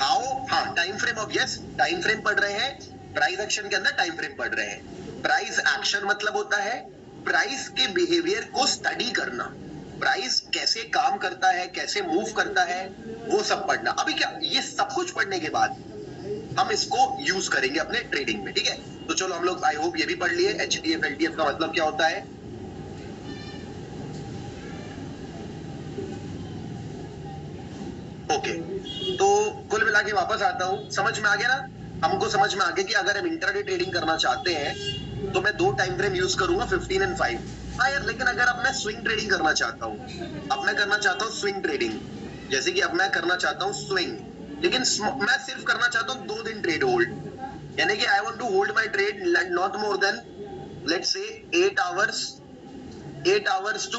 how, हाँ, time frame of, yes, time frame पढ़ रहे हैं, प्राइस एक्शन के अंदर टाइम फ्रेम पढ़ रहे हैं। प्राइस एक्शन मतलब होता है प्राइस के बिहेवियर को स्टडी करना, प्राइस कैसे काम करता है, कैसे मूव करता है, वो सब पढ़ना। अभी क्या, ये सब कुछ पढ़ने के बाद हम इसको यूज करेंगे अपने ट्रेडिंग में, ठीक है? तो चलो हम लोग आई होप ये भी पढ़ लिए एचटीएफ एलटीएफ का मतलब क्या होता है। ओके, तो कुल मिला के वापस आता हूं, समझ में आ गया ना? हमको समझ में आ गया कि अगर हम इंट्राडे ट्रेडिंग करना चाहते हैं तो मैं 2 टाइम फ्रेम यूज करूंगा, 15 एंड 5। हाँ यार, लेकिन अगर अब मैं स्विंग ट्रेडिंग करना चाहता हूँ, अब मैं करना चाहता हूँ स्विंग ट्रेडिंग, जैसे कि अब मैं करना चाहता हूँ स्विंग, लेकिन मैं सिर्फ करना चाहता हूँ 2 दिन ट्रेड होल्ड, यानी कि I want to hold my trade not more than let's say 8 hours to,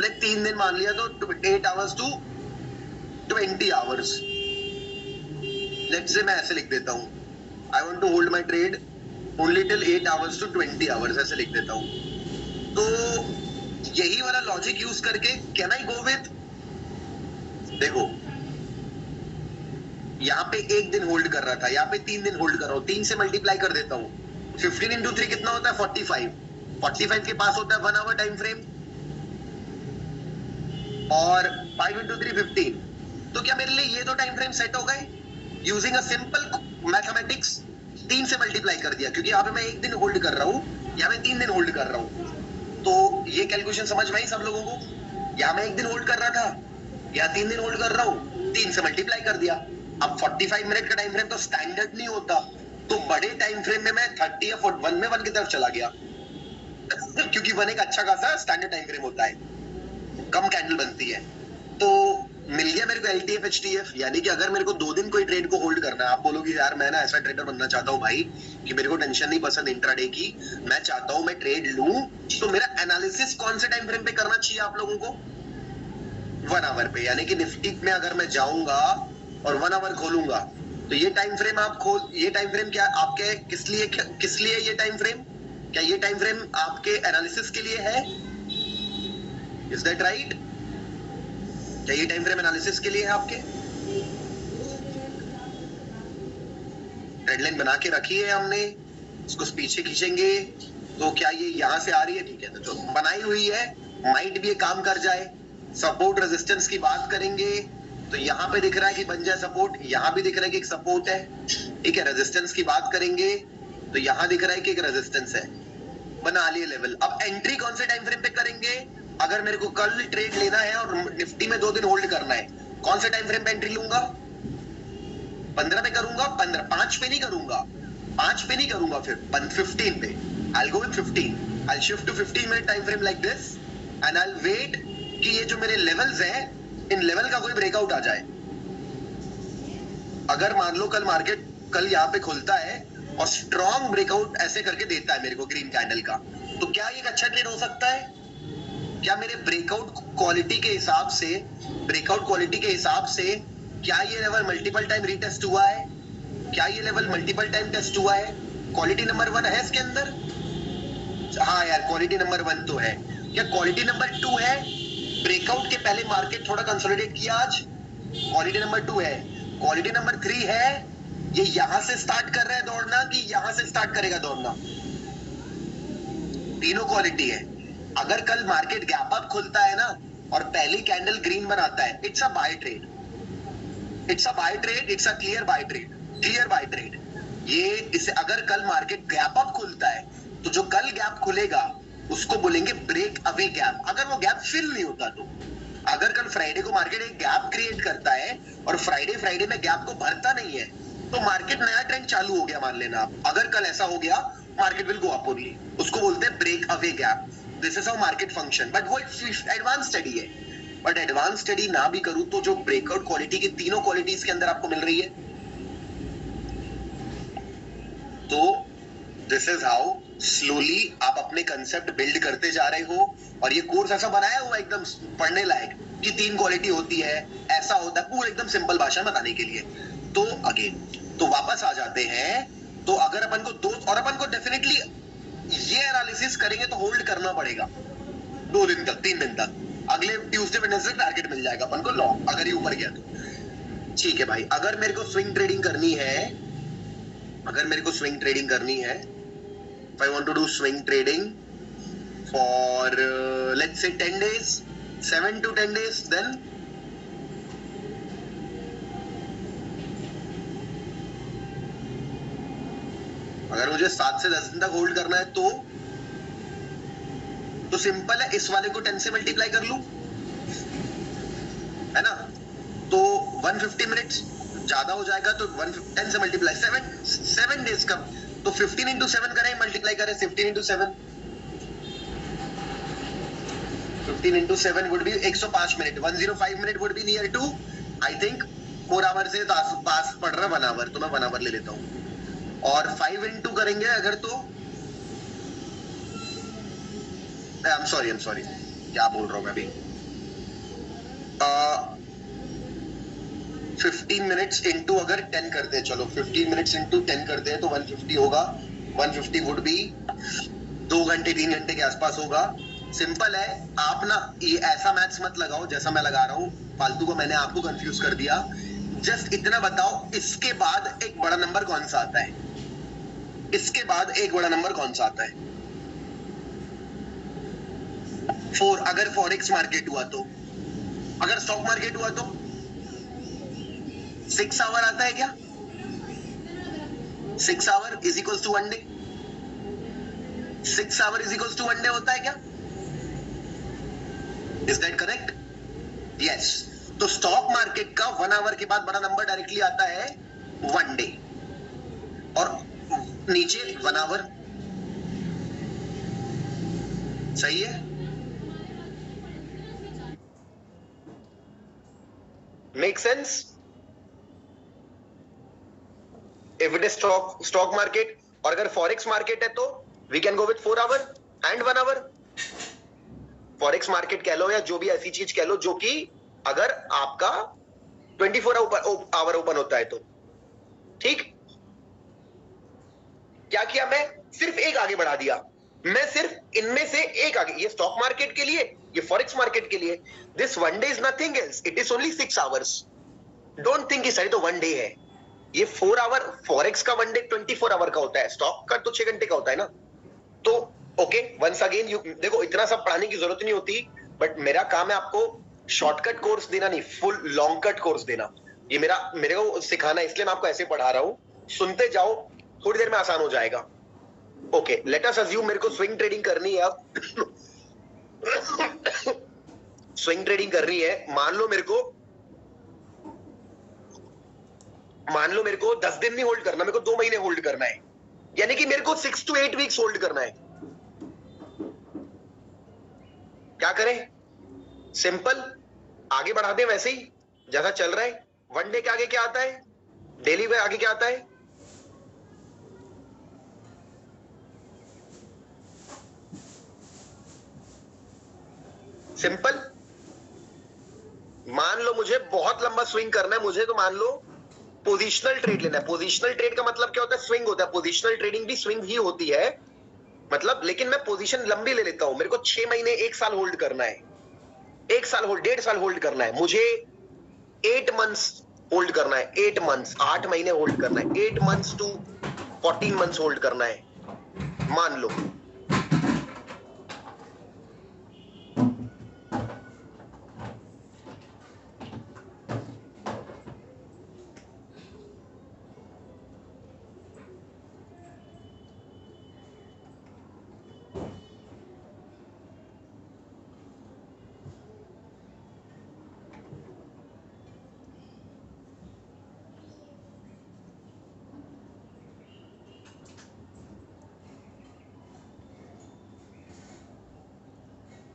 like 3 दिन मान लिया तो 8 hours to 20 hours. Let's say मैं ऐसे लिख देता हूँ, I want to hold my trade only till 8 hours to 20 hours, ऐसे लिख देता हूँ। तो यही वाला लॉजिक यूज करके कैन आई गो विथ, देखो यहाँ पे 1 दिन होल्ड कर रहा था, यहाँ पे 3 दिन होल्ड कर रहा हूँ, 3 से मल्टीप्लाई कर देता हूँ, 15 इंटू 3 कितना होता है? 45 के पास होता है 1 आवर टाइम फ्रेम, और 5 इंटू 3 15। तो क्या मेरे लिए ये 2 टाइम फ्रेम सेट हो गए? यूजिंग अ सिंपल मैथमेटिक्स 3 से मल्टीप्लाई कर दिया, क्योंकि यहाँ पे मैं 1 दिन होल्ड कर रहा हूँ, यहाँ पे 3 दिन होल्ड कर रहा हूँ। तो ये कैलकुलेशन समझ में आई सब लोगों को? यहाँ मैं 1 दिन होल्ड कर रहा था, यहाँ 3 दिन होल्ड कर रहा हूँ, 3 से मल्टीप्लाई कर दिया। अब 45 मिनट का टाइम फ्रेम तो स्टैंडर्ड नहीं होता, तो बड़े टाइम फ्रेम में मैं 30 या 1 में 1 की तरफ चला गया क्योंकि 1 एक अच्छा खासा स्टैंडर्ड टाइम फ्रेम होता है, कम कैंडल बनती है। तो मिल गया मेरे को एलटीएफ एचटीएफ, यानी कि अगर मेरे को 2 दिन कोई ट्रेड को होल्ड करना है, आप बोलोगे यार मैं ना ऐसा ट्रेडर बनना चाहता हूँ भाई कि मेरे को टेंशन नहीं पसंद इंट्राडे की, मैं चाहता हूँ मैं ट्रेड लूं, तो मेरा एनालिसिस कौन से टाइम फ्रेम पे करना चाहिए आप लोगों को? 1 आवर पे, यानी कि निफ्टी में अगर मैं जाऊंगा और 1 आवर खोलूंगा तो ये टाइम फ्रेम ये टाइम फ्रेम क्या आपके किस लिए ये टाइम फ्रेम, क्या ये टाइम फ्रेम आपके एनालिसिस के लिए है? Is that right? क्या ये टाइम फ्रेम एनालिसिस के लिए है आपके? ट्रेड लाइन बना के रखी है हमने, इसको पीछे खींचेंगे तो क्या ये यहां से आ रही है? ठीक है, तो जो बनाई हुई है माइट भी ये काम कर जाए। सपोर्ट रेजिस्टेंस की बात करेंगे तो यहाँ पे दिख रहा है कि बन जाए सपोर्ट, यहाँ भी दिख रहा है कि एक सपोर्ट है, ठीक है। रेजिस्टेंस की बात करेंगे तो यहाँ दिख रहा है कि एक रेजिस्टेंस है, बना लिए लेवल। अब एंट्री कौन से टाइम फ्रेम पे करेंगे? अगर मेरे को कल ट्रेड लेना है और निफ्टी में 2 दिन होल्ड करना है, कौन सा टाइम फ्रेम पे एंट्री लूंगा? 15 पे करूंगा, 15, 5 पे नहीं करूंगा, 5 पे नहीं करूंगा, फिर 15 पे I'll go with 15. I'll shift to 15 minute time frame like this and I'll wait कि ये जो मेरे लेवल्स हैं, इन लेवल का कोई ब्रेकआउट आ जाए। अगर मान लो कल मार्केट कल यहाँ पे खुलता है और स्ट्रॉन्ग ब्रेकआउट ऐसे करके देता है मेरे को ग्रीन कैंडल का, तो क्या ये एक अच्छा ट्रेड हो सकता है? क्या मेरे ब्रेकआउट क्वालिटी के हिसाब से क्या ये लेवल मल्टीपल टाइम रीटेस्ट हुआ है? क्या ये लेवल मल्टीपल टाइम टेस्ट हुआ है? क्वालिटी नंबर 1 है इसके अंदर? हाँ यार, क्वालिटी नंबर 1 तो है। क्या क्वालिटी नंबर 2 है? ब्रेकआउट के पहले मार्केट थोड़ा कंसोलिडेट किया आज, क्वालिटी नंबर 2 है। क्वालिटी नंबर 3 है, ये यहां से स्टार्ट कर रहा है दौड़ना कि यहां से स्टार्ट करेगा दौड़ना? तीनों क्वालिटी है। अगर कल मार्केट गैप अप खुलता है ना और पहली कैंडल ग्रीन बनाता है, it's a buy trade, it's a clear buy trade. ये इसे अगर कल मार्केट गैप अप खुलता है तो जो कल गैप खुलेगा उसको बोलेंगे ब्रेक अवे गैप। अगर वो गैप फिल नहीं होता तो, अगर कल फ्राइडे को मार्केट एक गैप क्रिएट करता है और फ्राइडे में गैप को भरता नहीं है तो मार्केट नया ट्रेंड चालू हो गया मान लेना आप। अगर कल ऐसा हो गया, market will go up only, उसको बोलते हैं breakaway gap. This is how market function. But वो एक एडवांस स्टडी है, बट एडवांस स्टडी ना भी करूं तो जो ब्रेकआउट क्वालिटी की तीनों क्वालिटीज के अंदर आपको मिल रही है, तो दिस इज हाउ स्लोली आप अपने कंसेप्ट बिल्ड करते जा रहे हो। और ये कोर्स ऐसा बनाया हुआ एकदम पढ़ने लायक कि 3 क्वालिटी होती है, ऐसा होता है, पूरा एकदम सिंपल भाषा में बताने के लिए। तो अगेन तो वापस आ जाते हैं। तो अगर अपन को 2 और अपन को डेफिनेटली ये एनालिसिस करेंगे तो होल्ड करना पड़ेगा 2 दिन तक, 3 दिन तक। अगले ट्यूसडे वेडनेसडे टारगेट मिल जाएगा अपन को लॉन्ग, अगर ये ऊपर गया तो ठीक है भाई। अगर मेरे को स्विंग ट्रेडिंग करनी है, if I want to do swing trading for let's say 10 days, 7 to 10 days, then अगर मुझे 7 से 10 दिन तक होल्ड करना है तो सिंपल है, इस वाले को 10 से मल्टीप्लाई कर लूं, है ना? तो 150 मिनट्स ज्यादा हो जाएगा तो 10 से मल्टीप्लाई 7 डेज का, तो 15 into 7 करें, मल्टीप्लाई करें 15 into 7, 15 into 7 would be 105 minute, 105 minute would be near to I think 4 hour से पास पड़ रहा 1 आवर, तो मैं 1 आवर ले लेता हूँ। और 5 into करेंगे अगर तो I'm sorry क्या बोल रहा हूँ मैं अभी, 15 मिनट्स इंटू अगर 10 करते हैं, चलो 15 मिनट्स इंटू 10 करते हैं तो 150 होगा। 150 वुड बी 2 घंटे 3 घंटे के आसपास होगा। सिंपल है, आप ना ये ऐसा मैथ्स मत लगाओ जैसा मैं लगा रहा हूँ, फालतू को मैंने आपको कंफ्यूज कर दिया। जस्ट इतना बताओ इसके बाद एक बड़ा नंबर कौन सा आता है, इसके बाद एक बड़ा नंबर कौन सा आता है? 4। अगर फॉरेक्स मार्केट हुआ तो, अगर स्टॉक मार्केट हुआ तो 6 आवर आता है क्या? 6 hour is equals to 1 day, 6 hour is equals to 1 day होता है क्या? Is that correct? यस। तो स्टॉक मार्केट का 1 आवर के बाद बड़ा नंबर डायरेक्टली आता है 1 डे, और नीचे 1 आवर। सही है? Make sense? If it is stock market, और अगर फॉरेक्स मार्केट है तो we can go with 4 hour and 1 hour. Forex market कह लो या जो भी ऐसी चीज कह लो जो कि अगर आपका 24 आवर ओपन होता है तो ठीक। क्या किया मैं? सिर्फ एक आगे बढ़ा दिया, मैं सिर्फ इनमें से एक आगे, ये स्टॉक मार्केट के लिए, ये फॉरेक्स मार्केट के लिए। This 1 day is nothing else, it is only 6 hours. Don't think इस तो 1 डे है। ये 4 आवर फॉरेक्स का 1 डे 24 आवर का होता है, स्टॉक का तो 6 घंटे का होता है ना। तो ओके, वंस अगेन देखो इतना सब पढ़ाने की जरूरत नहीं होती, बट मेरा काम है आपको शॉर्टकट कोर्स देना, नहीं फुल लॉन्ग कट कोर्स देना। ये मेरे को सिखाना है, इसलिए मैं आपको ऐसे पढ़ा रहा हूं। सुनते जाओ, थोड़ी देर में आसान हो जाएगा। ओके, लेट अस अज्यूम मेरे को स्विंग ट्रेडिंग करनी है अब स्विंग ट्रेडिंग करनी है, मान लो मेरे को 10 दिन नहीं होल्ड करना, मेरे को 2 महीने होल्ड करना है, यानी कि मेरे को 6 to 8 वीक्स होल्ड करना है। क्या करें? सिंपल, आगे बढ़ा दें वैसे ही जैसा चल रहा है। वन डे के आगे क्या आता है, डेली के आगे क्या आता है? सिंपल, मान लो मुझे बहुत लंबा स्विंग करना है, मुझे तो मान लो पोजिशनल ट्रेड लेना है। पोजिशनल ट्रेड का मतलब क्या होता है? स्विंग होता है। पोजिशनल ट्रेडिंग भी स्विंग ही होती है, मतलब, लेकिन मैं पोजीशन लंबी ले लेता हूं। मेरे को 6 महीने 1 साल होल्ड करना है, 1 साल होल्ड, 1.5 साल होल्ड करना है, मुझे 8 मंथ्स होल्ड करना है, 8 मंथ्स, 8 महीने होल्ड करना है, 8 मंथ्स टू 14 मंथ्स होल्ड करना है, मान लो।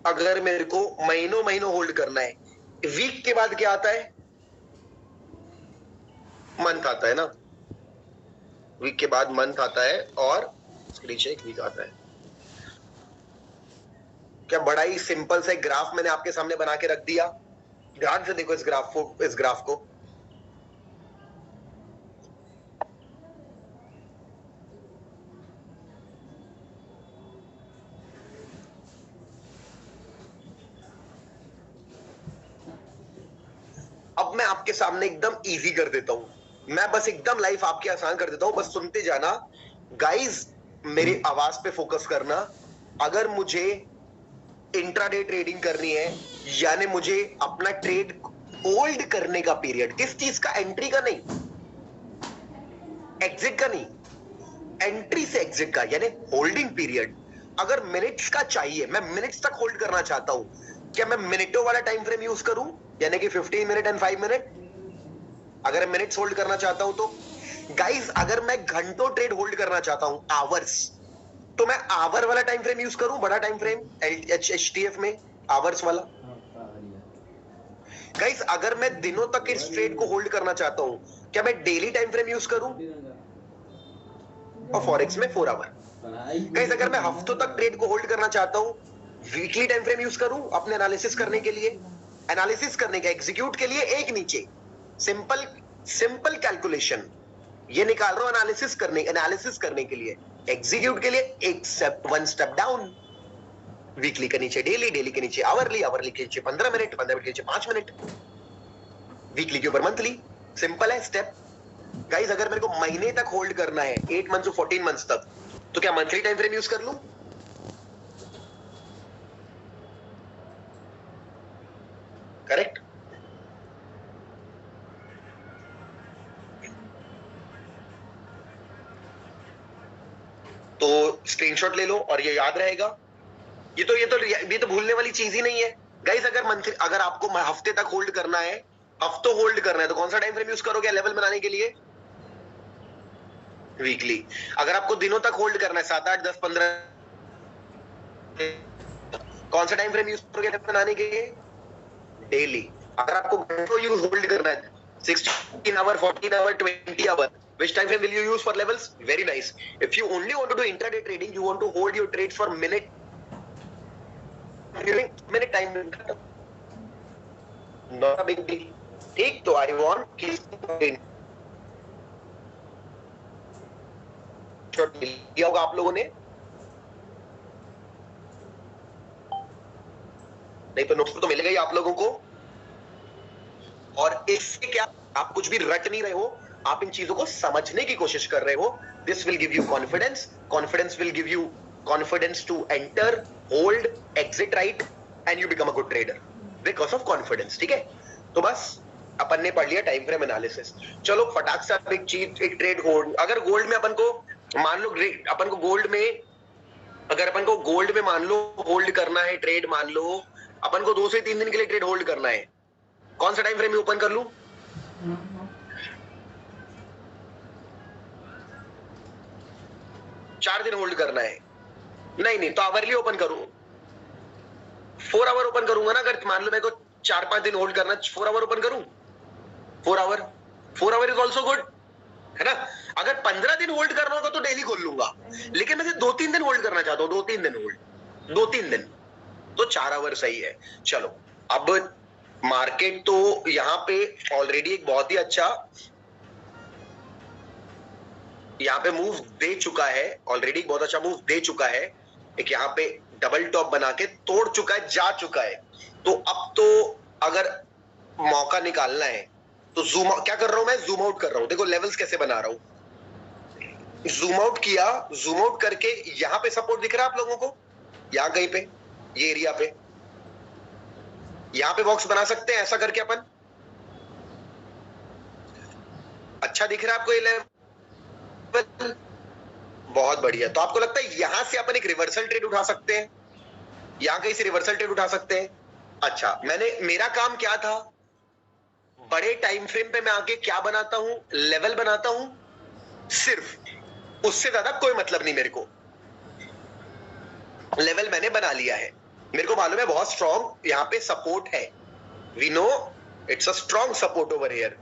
अगर मेरे को महीनों महीनों होल्ड करना है, वीक के बाद क्या आता है? मंथ आता है ना, वीक के बाद मंथ आता है और इसके नीचे एक वीक आता है। क्या बड़ा ही सिंपल सा ग्राफ मैंने आपके सामने बना के रख दिया। ध्यान से देखो इस ग्राफ को। अब मैं आपके सामने एकदम इजी कर देता हूं, मैं बस एकदम लाइफ आपके आसान कर देता हूं, बस सुनते जाना गाइस, मेरी आवाज पे फोकस करना। अगर मुझे इंट्राडे ट्रेडिंग करनी है, यानी मुझे अपना ट्रेड होल्ड करने का पीरियड, किस चीज का? एंट्री का नहीं, एग्जिट का नहीं, एंट्री से एग्जिट का, यानी होल्डिंग पीरियड। अगर मिनट्स का चाहिए, मैं मिनट्स तक होल्ड करना चाहता हूं, क्या मैं मिनटों वाला टाइम फ्रेम यूज करूं, यानी कि 15 मिनट एंड 5 मिनट? अगर मिनट्स होल्ड करना चाहता हूं तो गाइस, अगर मैं घंटों ट्रेड होल्ड करना चाहता हूं, आवर्स, तो मैं आवर वाला टाइम फ्रेम यूज करूं, बड़ा टाइम फ्रेम HTF में आवर्स वाला। गाइस, अगर मैं दिनों तक इस ट्रेड को होल्ड करना चाहता हूं, क्या मैं डेली टाइम फ्रेम यूज करूं? और फॉरेक्स में 4 आवर। गाइस, अगर मैं हफ्तों तक ट्रेड को होल्ड करना चाहता हूं, वीकली टाइम फ्रेम यूज करूं अपने एनालिसिस करने के लिए, एग्जीक्यूट के लिए एक नीचे सिंपल कैलकुलेशन ये निकाल रहा हूं, एनालिसिस करने के लिए, एग्जीक्यूट के लिए एक स्टेप, 1 स्टेप डाउन। वीकली के नीचे डेली के नीचे आवरली के नीचे 15 मिनट, 15 मिनट के नीचे 5 मिनट, वीकली के ऊपर मंथली। सिंपल है स्टेप। गाइस, अगर मेरे को महीने तक होल्ड करना है, 8 मंथ्स टू 14 मंथ्स तक, तो क्या मंथली टाइम फ्रेम यूज कर लूं? करेक्ट। तो स्क्रीनशॉट ले लो और ये याद रहेगा। ये तो भूलने वाली चीज ही नहीं है। गाइस, अगर आपको हफ्ते तक होल्ड करना है, हफ्तों होल्ड करना है, तो कौन सा टाइम फ्रेम यूज करोगे लेवल बनाने के लिए? वीकली। अगर आपको दिनों तक होल्ड करना है, 7, 8, 10, 15, कौन सा टाइम फ्रेम यूज करोगे लेवल बनाने के लिए? डेली। अगर आपको घंटों यूज होल्ड करना है, 16 hour, 14 hour, 20 hour, which time frame will you use for levels? Very nice. If you only want to do intraday trading, you want to hold your trades for minute time, not a big deal. ठीक, तो I want shot लिया होगा आप लोगों ने, नहीं तो notes तो मिलेगा ही आप लोगों को। और इससे क्या, आप कुछ भी रट नहीं रहे हो, आप इन चीजों को समझने की कोशिश कर रहे हो। This will give you confidence will give you confidence to enter, hold, exit right, and you become a good trader because of confidence. ठीक है, तो बस अपन ने पढ़ लिया टाइम फ्रेम एनालिसिस। चलो फटाक से एक चीज, एक ट्रेड होल्ड। अगर गोल्ड में अपन को, मान लो अपन को गोल्ड में अगर अपन को गोल्ड में मान लो होल्ड करना है ट्रेड, मान लो अपन को 2 से 3 दिन के लिए ट्रेड होल्ड करना है, कौन सा टाइम फ्रेम में ओपन कर लूं? 4 दिन होल्ड करना है? नहीं तो आवरली ओपन करूं, 4 आवर ओपन करूंगा ना। अगर मान लो मेरे को 4-5 दिन होल्ड करना, 4 आवर ओपन करूं, 4 आवर इज ऑल्सो गुड, है ना। अगर 15 दिन होल्ड करना होगा तो डेली खोल लूंगा, लेकिन मैं 2-3 दिन होल्ड करना चाहता हूं, 2-3 दिन होल्ड, 2-3 दिन, तो 4 आवर सही है। चलो अब मार्केट तो यहां पे ऑलरेडी एक बहुत ही अच्छा यहां पे मूव दे चुका है, ऑलरेडी बहुत अच्छा मूव दे चुका है, एक यहां पे डबल टॉप बना के तोड़ चुका है, जा चुका है। तो अब तो अगर मौका निकालना है तो क्या कर रहा हूं मैं, जूम आउट कर रहा हूं। देखो लेवल्स कैसे बना रहा हूं, जूम आउट किया, जूम आउट करके यहां पे सपोर्ट दिख रहा है आप लोगों को, यहां कहीं पे ये एरिया पे, यहां पे बॉक्स बना सकते हैं ऐसा करके अपन, अच्छा दिख रहा है आपको ये लेवल? बहुत बढ़िया। तो आपको लगता है यहां से अपन एक रिवर्सल ट्रेड उठा सकते हैं, यहां कहीं से रिवर्सल ट्रेड उठा सकते हैं? अच्छा, मेरा काम क्या था, बड़े टाइम फ्रेम पे मैं आके क्या बनाता हूं, लेवल बनाता हूं सिर्फ, उससे ज्यादा कोई मतलब नहीं मेरे को। लेवल मैंने बना लिया है, मेरे को मालूम है बहुत स्ट्रॉन्ग यहां पे सपोर्ट है, we know it's a strong support over here.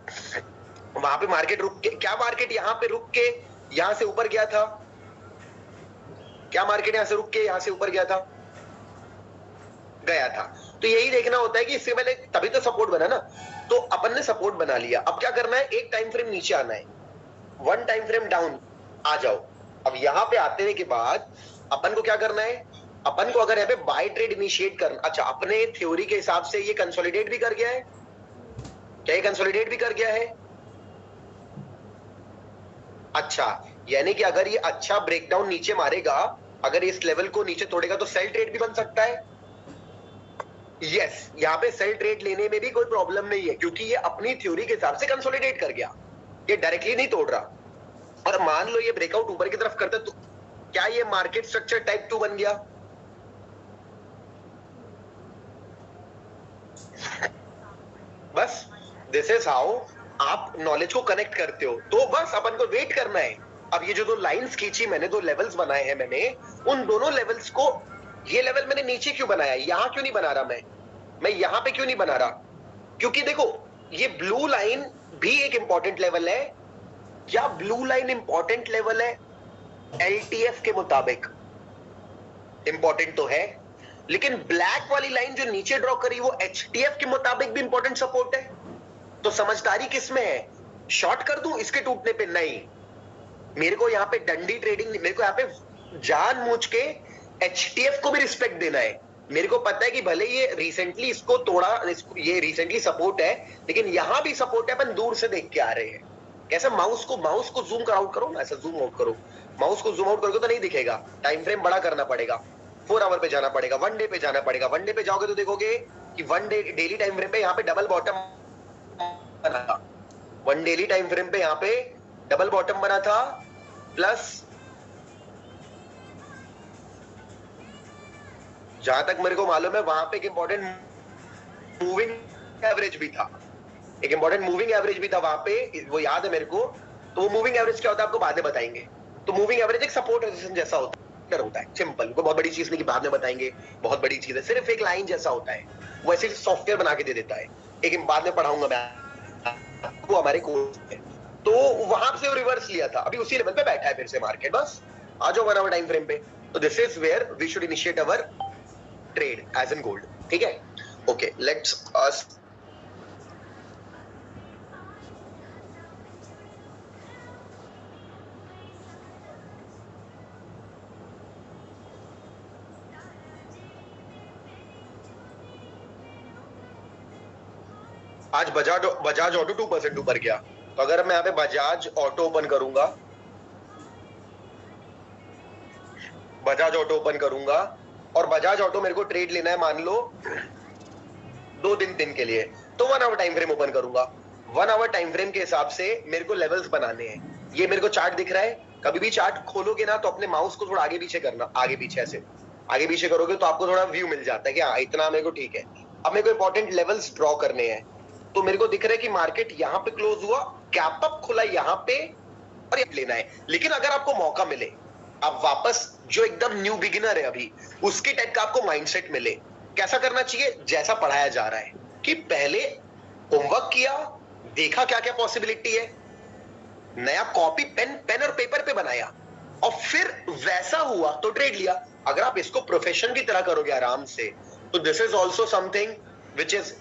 वहां पे मार्केट रुक के, क्या मार्केट यहां पे रुक के यहां से ऊपर गया था, क्या मार्केट यहां से रुक के यहां से ऊपर गया था? गया था। तो यही देखना होता है कि इससे पहले तभी तो सपोर्ट बना ना, तो अपन ने सपोर्ट बना लिया। अब क्या करना है, एक टाइम फ्रेम नीचे आना है, 1 टाइम फ्रेम डाउन आ जाओ। अब यहां पे आते के बाद अपन को क्या करना है, अपन को अगर यहाँ पे बाय ट्रेड इनिशिएट करना, अच्छा अपने थ्योरी के हिसाब से ये कंसोलिडेट भी कर गया है क्या, ये कंसोलिडेट भी कर गया है? अच्छा, यानी कि अगर ये अच्छा ब्रेकडाउन नीचे मारेगा, अगर इस लेवल को नीचे तोड़ेगा तो सेल ट्रेड भी बन सकता है। यस, यहाँ पे सेल ट्रेड लेने में भी कोई प्रॉब्लम नहीं है, क्योंकि ये अपनी थ्योरी के हिसाब से कंसोलिडेट कर गया, ये डायरेक्टली नहीं तोड़ रहा। और मान लो ये ब्रेकआउट ऊपर की तरफ करता, तो क्या ये मार्केट स्ट्रक्चर टाइप 2 बन गया? बस दिस इज हाउ आप नॉलेज को कनेक्ट करते हो। तो बस अपन को वेट करना है। अब ये जो 2 लाइंस खींची मैंने, 2 लेवल्स बनाए हैं मैंने, उन दोनों लेवल्स को, ये लेवल मैंने नीचे क्यों बनाया, यहां क्यों नहीं बना रहा मैं यहां पे क्यों नहीं बना रहा? क्योंकि देखो ये ब्लू लाइन भी एक इंपॉर्टेंट लेवल है। क्या ब्लू लाइन इंपॉर्टेंट लेवल है? एलटीएफ के मुताबिक इंपॉर्टेंट तो है, लेकिन ब्लैक वाली लाइन जो नीचे ड्रॉ करी वो एचटीएफ के मुताबिक भी इंपॉर्टेंट सपोर्ट है। तो समझदारी किसमें है, शॉर्ट कर दूं इसके टूटने पे? नहीं, मेरे को यहाँ पे डंडी ट्रेडिंग, मेरे को यहाँ पे जानबूझ के एचटीएफ को भी रिस्पेक्ट देना है। मेरे को पता है कि भले ये रिसेंटली इसको तोड़ा, ये रिसेंटली सपोर्ट है, लेकिन यहां भी सपोर्ट है, अपन दूर से देख के आ रहे हैं। कैसे, माउस को जूम आउट करो ना, ऐसा जूम आउट करो, माउस को जूम आउट करोगे तो नहीं दिखेगा, टाइम फ्रेम बड़ा करना पड़ेगा, 4 आवर पे जाना पड़ेगा, 1 डे पे जाना पड़ेगा। 1 डे पे जाओगे तो देखोगे कि 1 डे डेली टाइम फ्रेम पे यहाँ पे डबल बॉटम बना था, 1 डेली टाइम फ्रेम पे यहाँ पे डबल बॉटम बना था, प्लस जहां तक मेरे को मालूम है वहां पे एक इंपॉर्टेंट मूविंग एवरेज भी था, एक इंपॉर्टेंट मूविंग एवरेज भी था वहां पे, वो याद है मेरे को। तो वो मूविंग एवरेज क्या होता है आपको बाद में बताएंगे। तो मूविंग एवरेज एक सपोर्ट रेजिस्टेंस जैसा होता है, सिंपल, कोई बहुत बड़ी चीज नहीं कि बाद में बताएंगे, बहुत बड़ी चीज है, सिर्फ एक लाइन जैसा होता है, वो ऐसे सॉफ्टवेयर बना के दे देता है, एक बाद में पढ़ाऊंगा मैं, वो हमारे कोर्स में। तो वहां से वो रिवर्स लिया था, अभी उसी लेवल पे बैठा है फिर से मार्केट, बस आ जाओ 1 आवर टाइम फ्रेम पे। तो this is where we should initiate our trade as in gold, ठीक है। ओके, लेट्स अस आज बजाज ऑटो 2% ऊपर गया, तो अगर मैं यहाँ पे बजाज ऑटो ओपन करूंगा, बजाज ऑटो ओपन करूंगा और बजाज ऑटो मेरे को ट्रेड लेना है मान लो 2 दिन के लिए, तो 1 आवर टाइम फ्रेम ओपन करूंगा। 1 आवर टाइम फ्रेम के हिसाब से मेरे को लेवल्स बनाने हैं। ये मेरे को चार्ट दिख रहा है, कभी भी चार्ट खोलोगे ना तो अपने माउस को थोड़ा आगे पीछे करना, आगे पीछे ऐसे आगे पीछे करोगे तो आपको थोड़ा व्यू मिल जाता है कि हाँ इतना मेरे को ठीक है। अब मेरे को इंपॉर्टेंट लेवल्स ड्रॉ करने हैं, तो मेरे को दिख रहा है कि मार्केट यहाँ पे क्लोज हुआ, गैप अप खुला यहाँ पे और ये लेना है। लेकिन अगर आपको मौका मिले, आप वापस जो एकदम न्यू बिगिनर है अभी, उसके टाइप का आपको माइंडसेट मिले, कैसा करना चाहिए? जैसा पढ़ाया जा रहा है कि पहले होमवर्क किया, देखा क्या क्या पॉसिबिलिटी है, नया कॉपी पेन पेन और पेपर पे बनाया और फिर वैसा हुआ तो ट्रेड लिया। अगर आप इसको प्रोफेशन की तरह करोगे आराम से, तो this is also something which is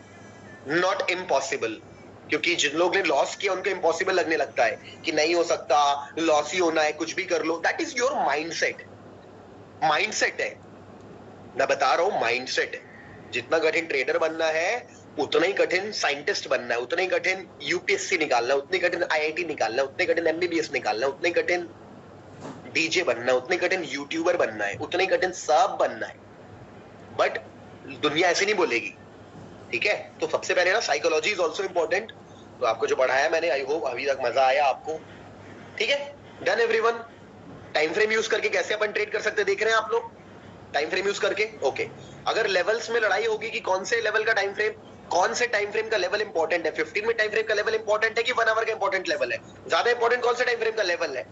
not impossible. क्योंकि जिन लोग ने लॉस किया उनको इम्पॉसिबल लगने लगता है कि नहीं हो सकता, लॉस ही होना है, कुछ भी कर लो। That is your mindset. Mindset है, मैं बता रहा हूं, माइंडसेट है। जितना कठिन ट्रेडर बनना है, उतना ही कठिन साइंटिस्ट बनना है, उतना ही कठिन यूपीएससी निकालना है, उतनी कठिन आईआईटी निकालना है, उतनी कठिन एमबीबीएस निकालना है, उतनी कठिन डीजे बनना है, उतनी कठिन यूट्यूबर बनना है, उतनी कठिन सब बनना है। बट दुनिया ऐसे नहीं बोलेगी, ठीक है? तो सबसे पहले ना साइकोलॉजी इज ऑल्सो इंपॉर्टेंट। तो आपको जो पढ़ाया मैंने, आई होप अभी तक मजा आया आपको। ठीक है, done everyone. Time frame use करके कैसे अपन ट्रेड कर सकते देख रहे हैं आप लोग? टाइम फ्रेम यूज करके, ओके। अगर लेवल्स में लड़ाई होगी कि कौन से लेवल का टाइम फ्रेम, कौन से टाइम फ्रेम का लेवल इंपॉर्टेंट है, 15 मिनट टाइम फ्रेम का लेवल इंपॉर्टेंट है कि 1 आवर का इंपॉर्टेंट लेवल है, ज्यादा इंपॉर्टेंट कौन सा टाइम फ्रेम का लेवल है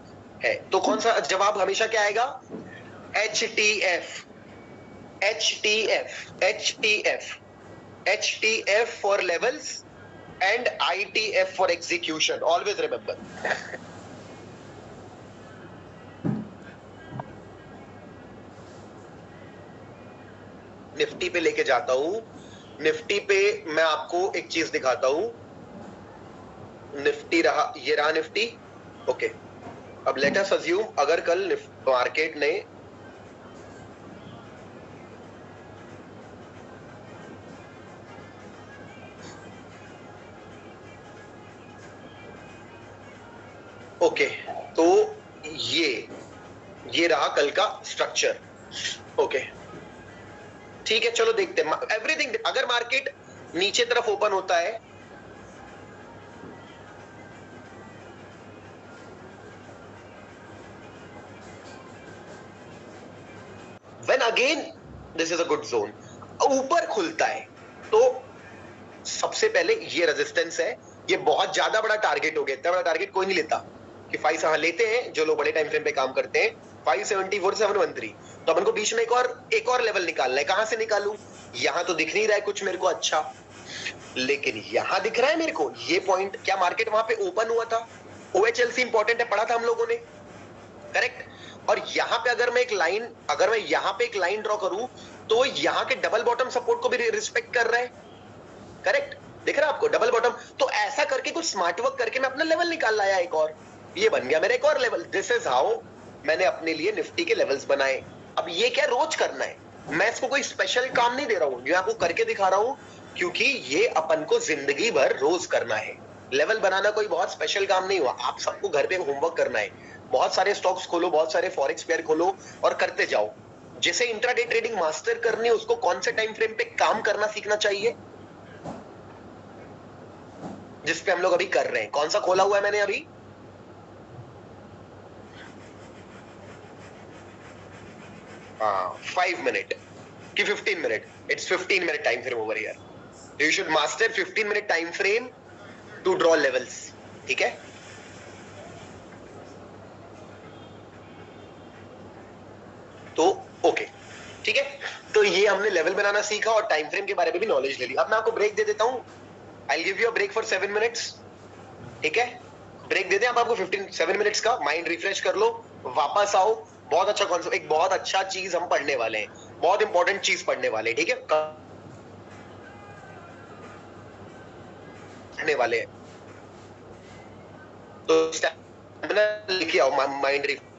तो कौन सा जवाब हमेशा क्या आएगा? H T F, H T F, H T F, H T F for levels and ITF for execution. Always remember. Nifty पे लेके जाता हूं। निफ्टी पे मैं आपको एक चीज दिखाता हूं। निफ्टी रहा, ये रहा निफ्टी, ओके। अब लेट अस अज्यूम अगर कल मार्केट ने ओके, तो ये रहा कल का स्ट्रक्चर, ओके। ठीक है, चलो देखते हैं एवरीथिंग। अगर मार्केट नीचे तरफ ओपन होता है, when again this is a good zone, ऊपर खुलता है तो सबसे पहले ये रेजिस्टेंस है। ये बहुत ज्यादा बड़ा टारगेट हो गया, इतना बड़ा टारगेट कोई नहीं लेता कि 5 लेते हैं जो लोग बड़े टाइम फ्रेम पे काम करते हैं, 574,713। तो अपन को बीच में एक और लेवल निकालना है। कहां से निकालूं? यहां तो दिख नहीं रहा है कुछ मेरे को अच्छा, लेकिन यहां दिख रहा है मेरे को ये पॉइंट। क्या मार्केट वहां पे ओपन हुआ था? ओएचएलसी इंपॉर्टेंट है, पढ़ा था हम लोगों ने, करेक्ट। और यहां पे अगर मैं यहां पे एक लाइन ड्रॉ करूं तो यहां के डबल बॉटम सपोर्ट को भी रिस्पेक्ट कर रहा है, करेक्ट। दिख रहा है आपको डबल बॉटम? तो ऐसा करके कुछ स्मार्ट वर्क करके मैं अपना लेवल निकाल लाया एक और, ये बन गया मेरा एक और लेवल। दिस इज हाउ मैंने अपने लिए निफ्टी के लेवल्स बनाए। अब ये क्या रोज करना है, मैं इसको कोई स्पेशल काम नहीं दे रहा हूं, ये आपको करके दिखा रहा हूं क्योंकि ये अपन को जिंदगी भर रोज करना है। लेवल बनाना कोई बहुत स्पेशल काम नहीं हुआ, आप सबको घर पे होमवर्क करना है। बहुत सारे स्टॉक्स खोलो, बहुत सारे फॉरेक्स पेयर खोलो और करते जाओ। जिसे इंट्राडे ट्रेडिंग मास्टर करनी है उसको कौन से टाइम फ्रेम पे काम करना सीखना चाहिए, जिसपे हम लोग अभी कर रहे हैं। कौन सा खोला हुआ है मैंने अभी? हाँ, 5 मिनट कि 15 minute, it's 15 minute time frame over here. You should master 15 minute time frame to draw levels, ठीक है। तो ओके, ठीक है। तो ये हमने लेवल बनाना सीखा और टाइम फ्रेम के बारे में भी नॉलेज ले ली। अब मैं आपको ब्रेक दे देता हूं, I give you a break for 7 minutes, ठीक है। ब्रेक दे दें अब आपको 7 मिनट्स का, माइंड रिफ्रेश कर लो, वापस आओ। बहुत अच्छा कॉन्सेप्ट, एक बहुत अच्छा चीज हम पढ़ने वाले हैं, बहुत इंपॉर्टेंट चीज पढ़ने वाले हैं, ठीक है, पढ़ने वाले हैं। तो स्टैमिना लेके आओ, माइंड रिफ्रेश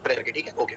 करके, ठीक है, ओके।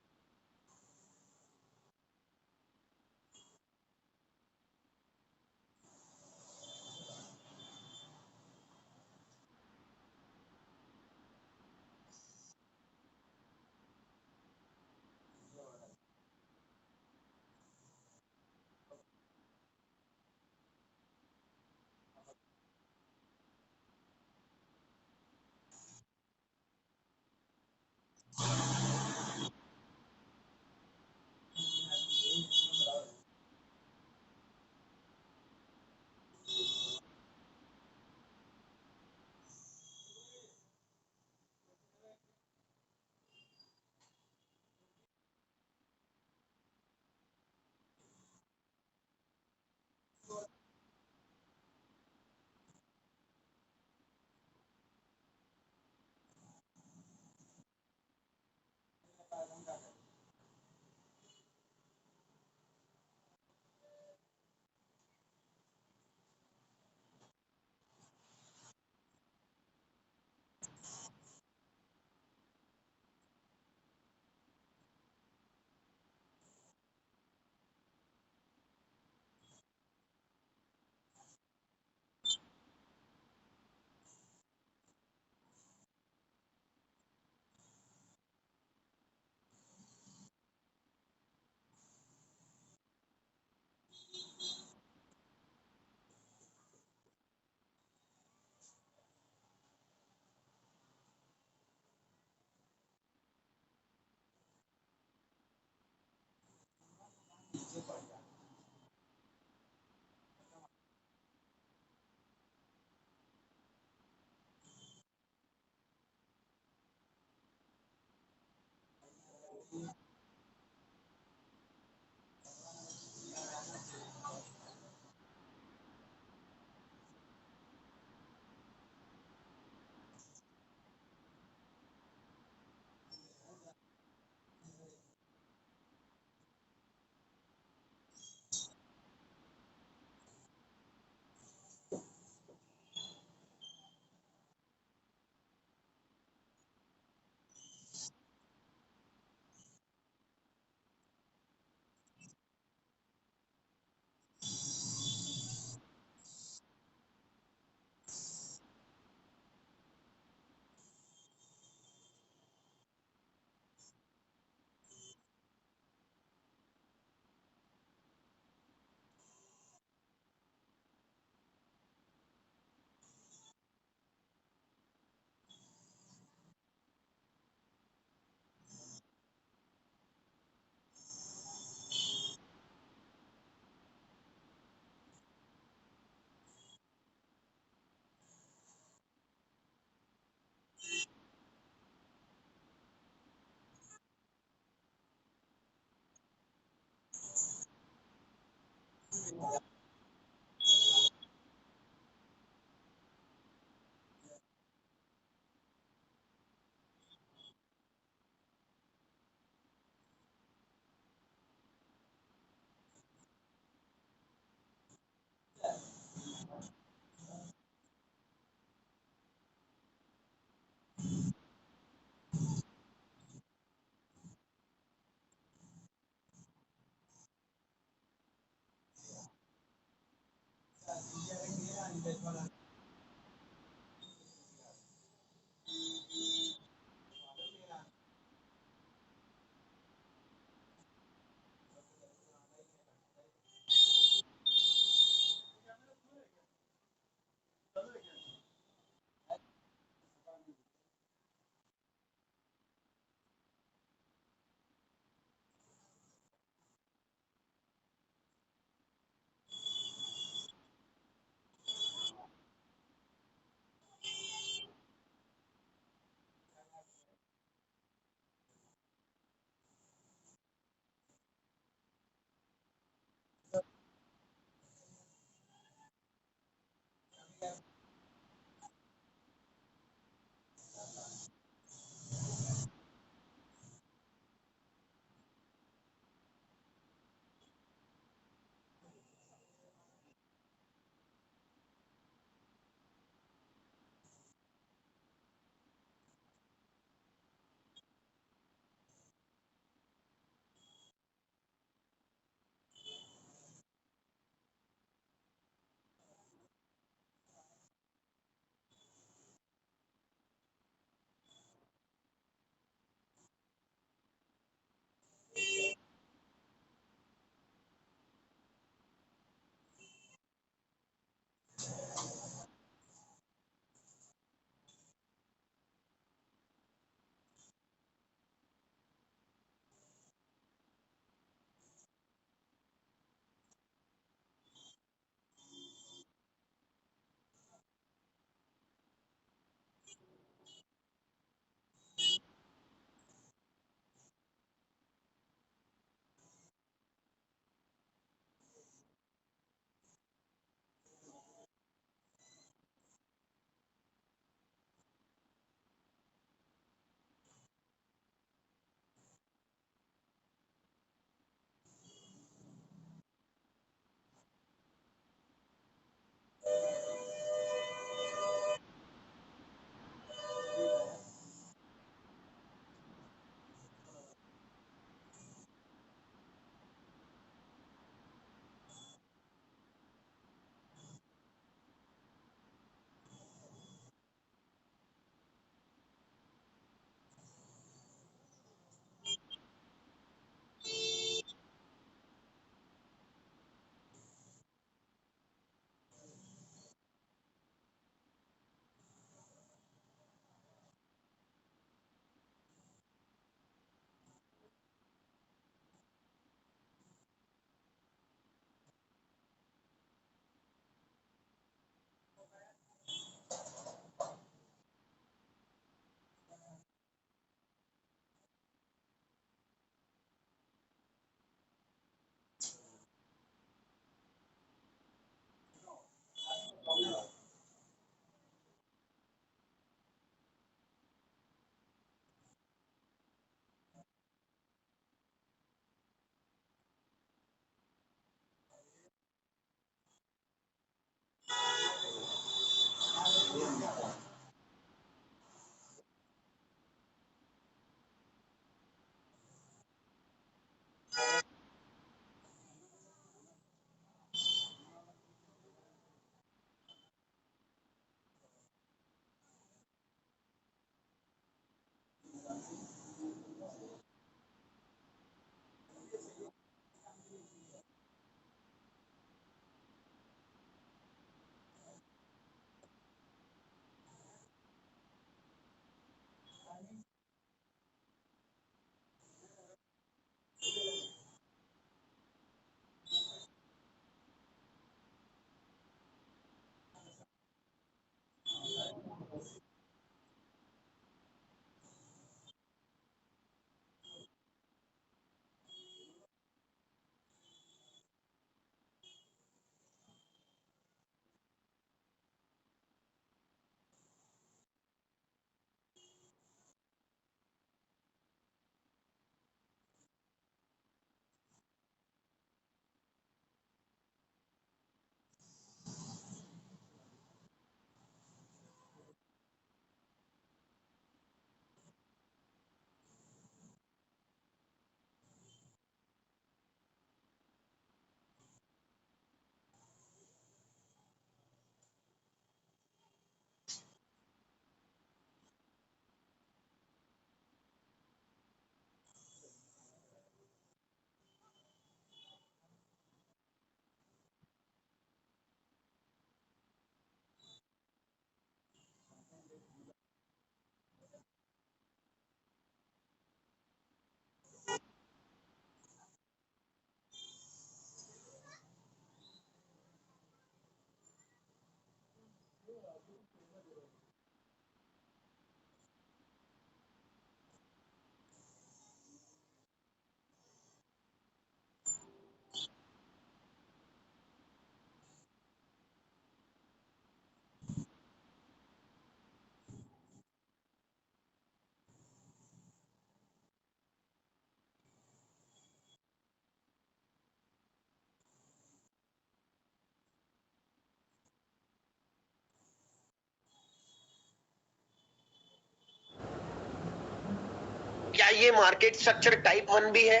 ये मार्केट स्ट्रक्चर टाइप 1 भी है?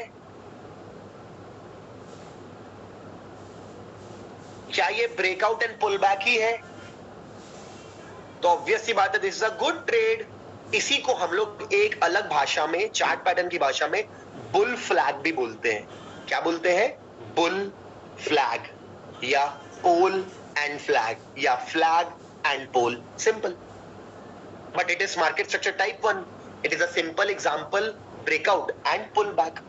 क्या ये ब्रेकआउट एंड पुल बैक ही है? तो ऑब्वियस सी बात है, this is a good trade. इसी को हम लोग एक अलग भाषा में, चार्ट पैटर्न की भाषा में बुल फ्लैग भी बोलते हैं। क्या बोलते हैं? बुल फ्लैग या पोल एंड फ्लैग या flag and pole, simple. But it is market structure type 1, it is a simple example, breakout and pull back.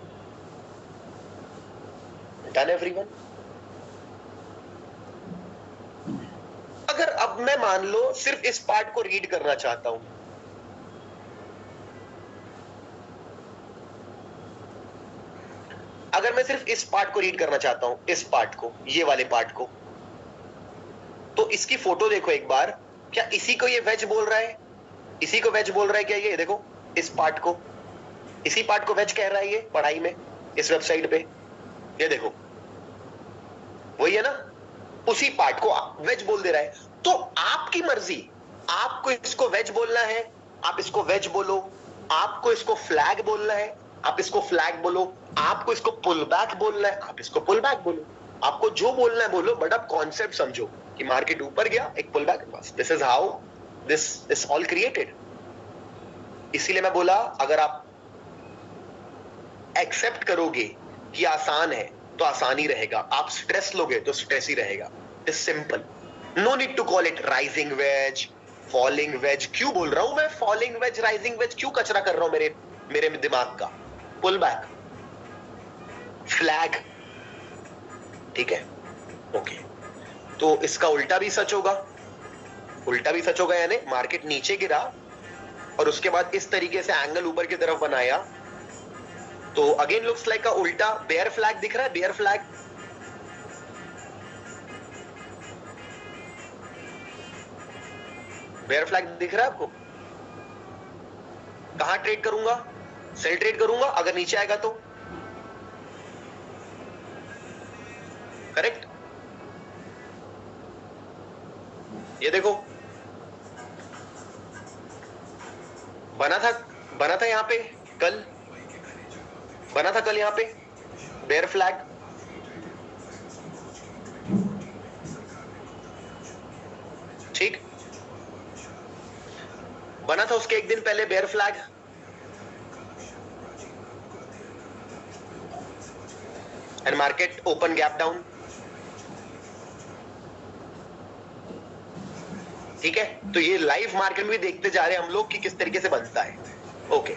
Done everyone? अगर अब मैं मान लो सिर्फ इस पार्ट को रीड करना चाहता हूं, अगर मैं सिर्फ इस पार्ट को रीड करना चाहता हूं, इस पार्ट को, ये वाले पार्ट को, तो इसकी फोटो देखो एक बार। क्या इसी को ये वेज बोल रहा है? इसी को वेज बोल रहा है क्या? ये देखो, इस पार्ट को, इसी पार्ट को वेज कह रहा है ये पढ़ाई में, इस वेबसाइट पे। ये देखो, वही है ना, उसी पार्ट को वेज बोल दे रहा है। तो आपकी मर्जी, आपको इसको वेज बोलना है, आप इसको वेज बोलो। आपको इसको फ्लैग बोलना है, आप इसको फ्लैग बोलो। आपको इसको पुल बैक बोलना है, आप इसको पुल बैक बोलो। आपको जो बोलना है बोलो, बट आप कॉन्सेप्ट समझो कि मार्केट ऊपर गया, एक पुल बैक, बस। This is how this is all created. इसीलिए मैं बोला, अगर आप एक्सेप्ट करोगे कि आसान है तो आसान ही रहेगा, आप स्ट्रेस लोगे तो स्ट्रेस ही रहेगा। It's simple. No need to call it rising wedge, falling wedge. क्यों बोल रहा हूं मैं फॉलिंग वेज, राइजिंग वेज? क्यों कचरा कर रहा हूं मेरे दिमाग का? पुल बैक, फ्लैग, ठीक है, ओके। तो इसका उल्टा भी सच होगा, उल्टा भी सच होगा, यानी मार्केट नीचे गिरा और उसके बाद इस तरीके से एंगल ऊपर की तरफ बनाया, तो अगेन लुक्स लाइक अ उल्टा बेयर फ्लैग। दिख रहा है बेयर फ्लैग? बेयर फ्लैग दिख रहा है आपको? कहां ट्रेड करूंगा? सेल ट्रेड करूंगा अगर नीचे आएगा तो, करेक्ट? ये देखो, बना था यहां पे कल, बना था कल यहां पे बेयर फ्लैग। ठीक, बना था उसके एक दिन पहले bear flag, and market open gap down. ठीक है, तो ये लाइव मार्केट में भी देखते जा रहे हैं हम लोग कि किस तरीके से बनता है। ओके,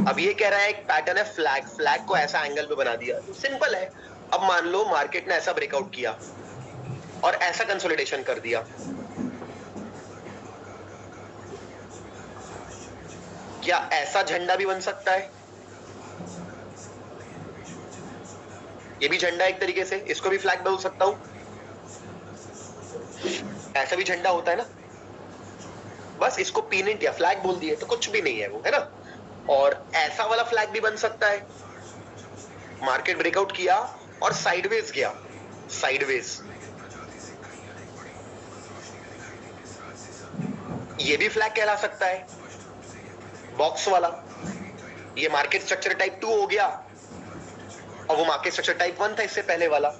अब ये कह रहा है एक पैटर्न है फ्लैग, फ्लैग को ऐसा एंगल पे बना दिया, तो सिंपल है। अब मान लो मार्केट ने ऐसा ब्रेकआउट किया और ऐसा कंसोलिडेशन कर दिया, क्या ऐसा झंडा भी बन सकता है? ये भी झंडा एक तरीके से, इसको भी फ्लैग बोल सकता हूं। ऐसा भी झंडा होता है ना, बस इसको पीनेंट या फ्लैग बोल दिए तो कुछ भी नहीं है वो, है ना। और ऐसा वाला फ्लैग भी बन सकता है, मार्केट ब्रेकआउट किया और साइडवेज गया, साइडवेज, ये भी फ्लैग कहला सकता है, बॉक्स वाला। ये मार्केट स्ट्रक्चर टाइप 2 हो गया और वो मार्केट स्ट्रक्चर टाइप 1 था इससे पहले वाला।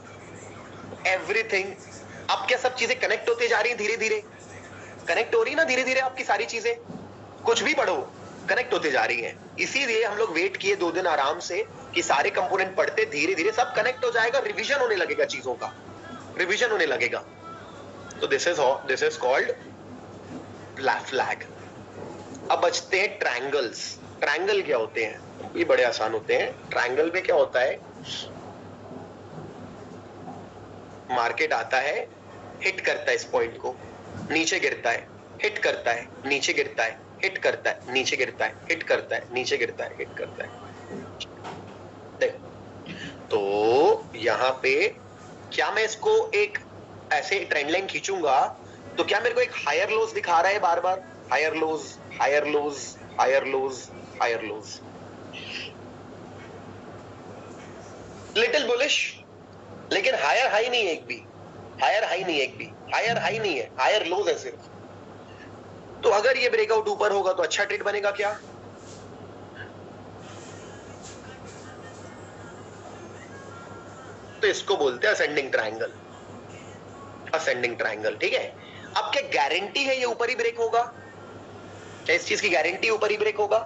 एवरीथिंग, अब क्या सब चीजें कनेक्ट होते जा रही हैं, धीरे धीरे कनेक्ट हो रही है ना, धीरे धीरे आपकी सारी चीजें, कुछ भी पढ़ो कनेक्ट होते जा रही हैं। इसीलिए हम लोग वेट किए 2 दिन आराम से कि सारे कंपोनेंट पढ़ते, धीरे धीरे सब कनेक्ट हो जाएगा, रिवीजन होने लगेगा, चीजों का रिवीजन होने लगेगा। तो दिस इज कॉल्ड फ्लैग। अब बचते हैं ट्रायंगल्स। ट्रायंगल क्या होते हैं? ये बड़े आसान होते हैं। ट्रायंगल में क्या होता है, मार्केट आता है, हिट करता है इस पॉइंट को, नीचे गिरता है, हिट करता है, नीचे गिरता है, हिट करता है, नीचे गिरता है, हिट करता है, नीचे गिरता है, हिट करता है। देखो, तो यहां पे क्या मैं इसको एक ऐसे ट्रेंड लाइन खींचूंगा तो क्या मेरे को एक हायर लोज दिखा रहा है बार बार? Higher lows, higher lows, higher lows, higher lows, little bullish, लेकिन हायर हाई नहीं है एक भी, हायर हाई नहीं है एक भी, हायर हाई नहीं है, हायर लोज है सिर्फ। तो अगर ये ब्रेकआउट ऊपर होगा तो अच्छा ट्रेड बनेगा क्या? तो इसको बोलते हैं असेंडिंग ट्रायंगल, असेंडिंग ट्रायंगल, ठीक है। अब क्या गारंटी है ये ऊपर ही ब्रेक होगा? क्या इस चीज की गारंटी ऊपर ही ब्रेक होगा?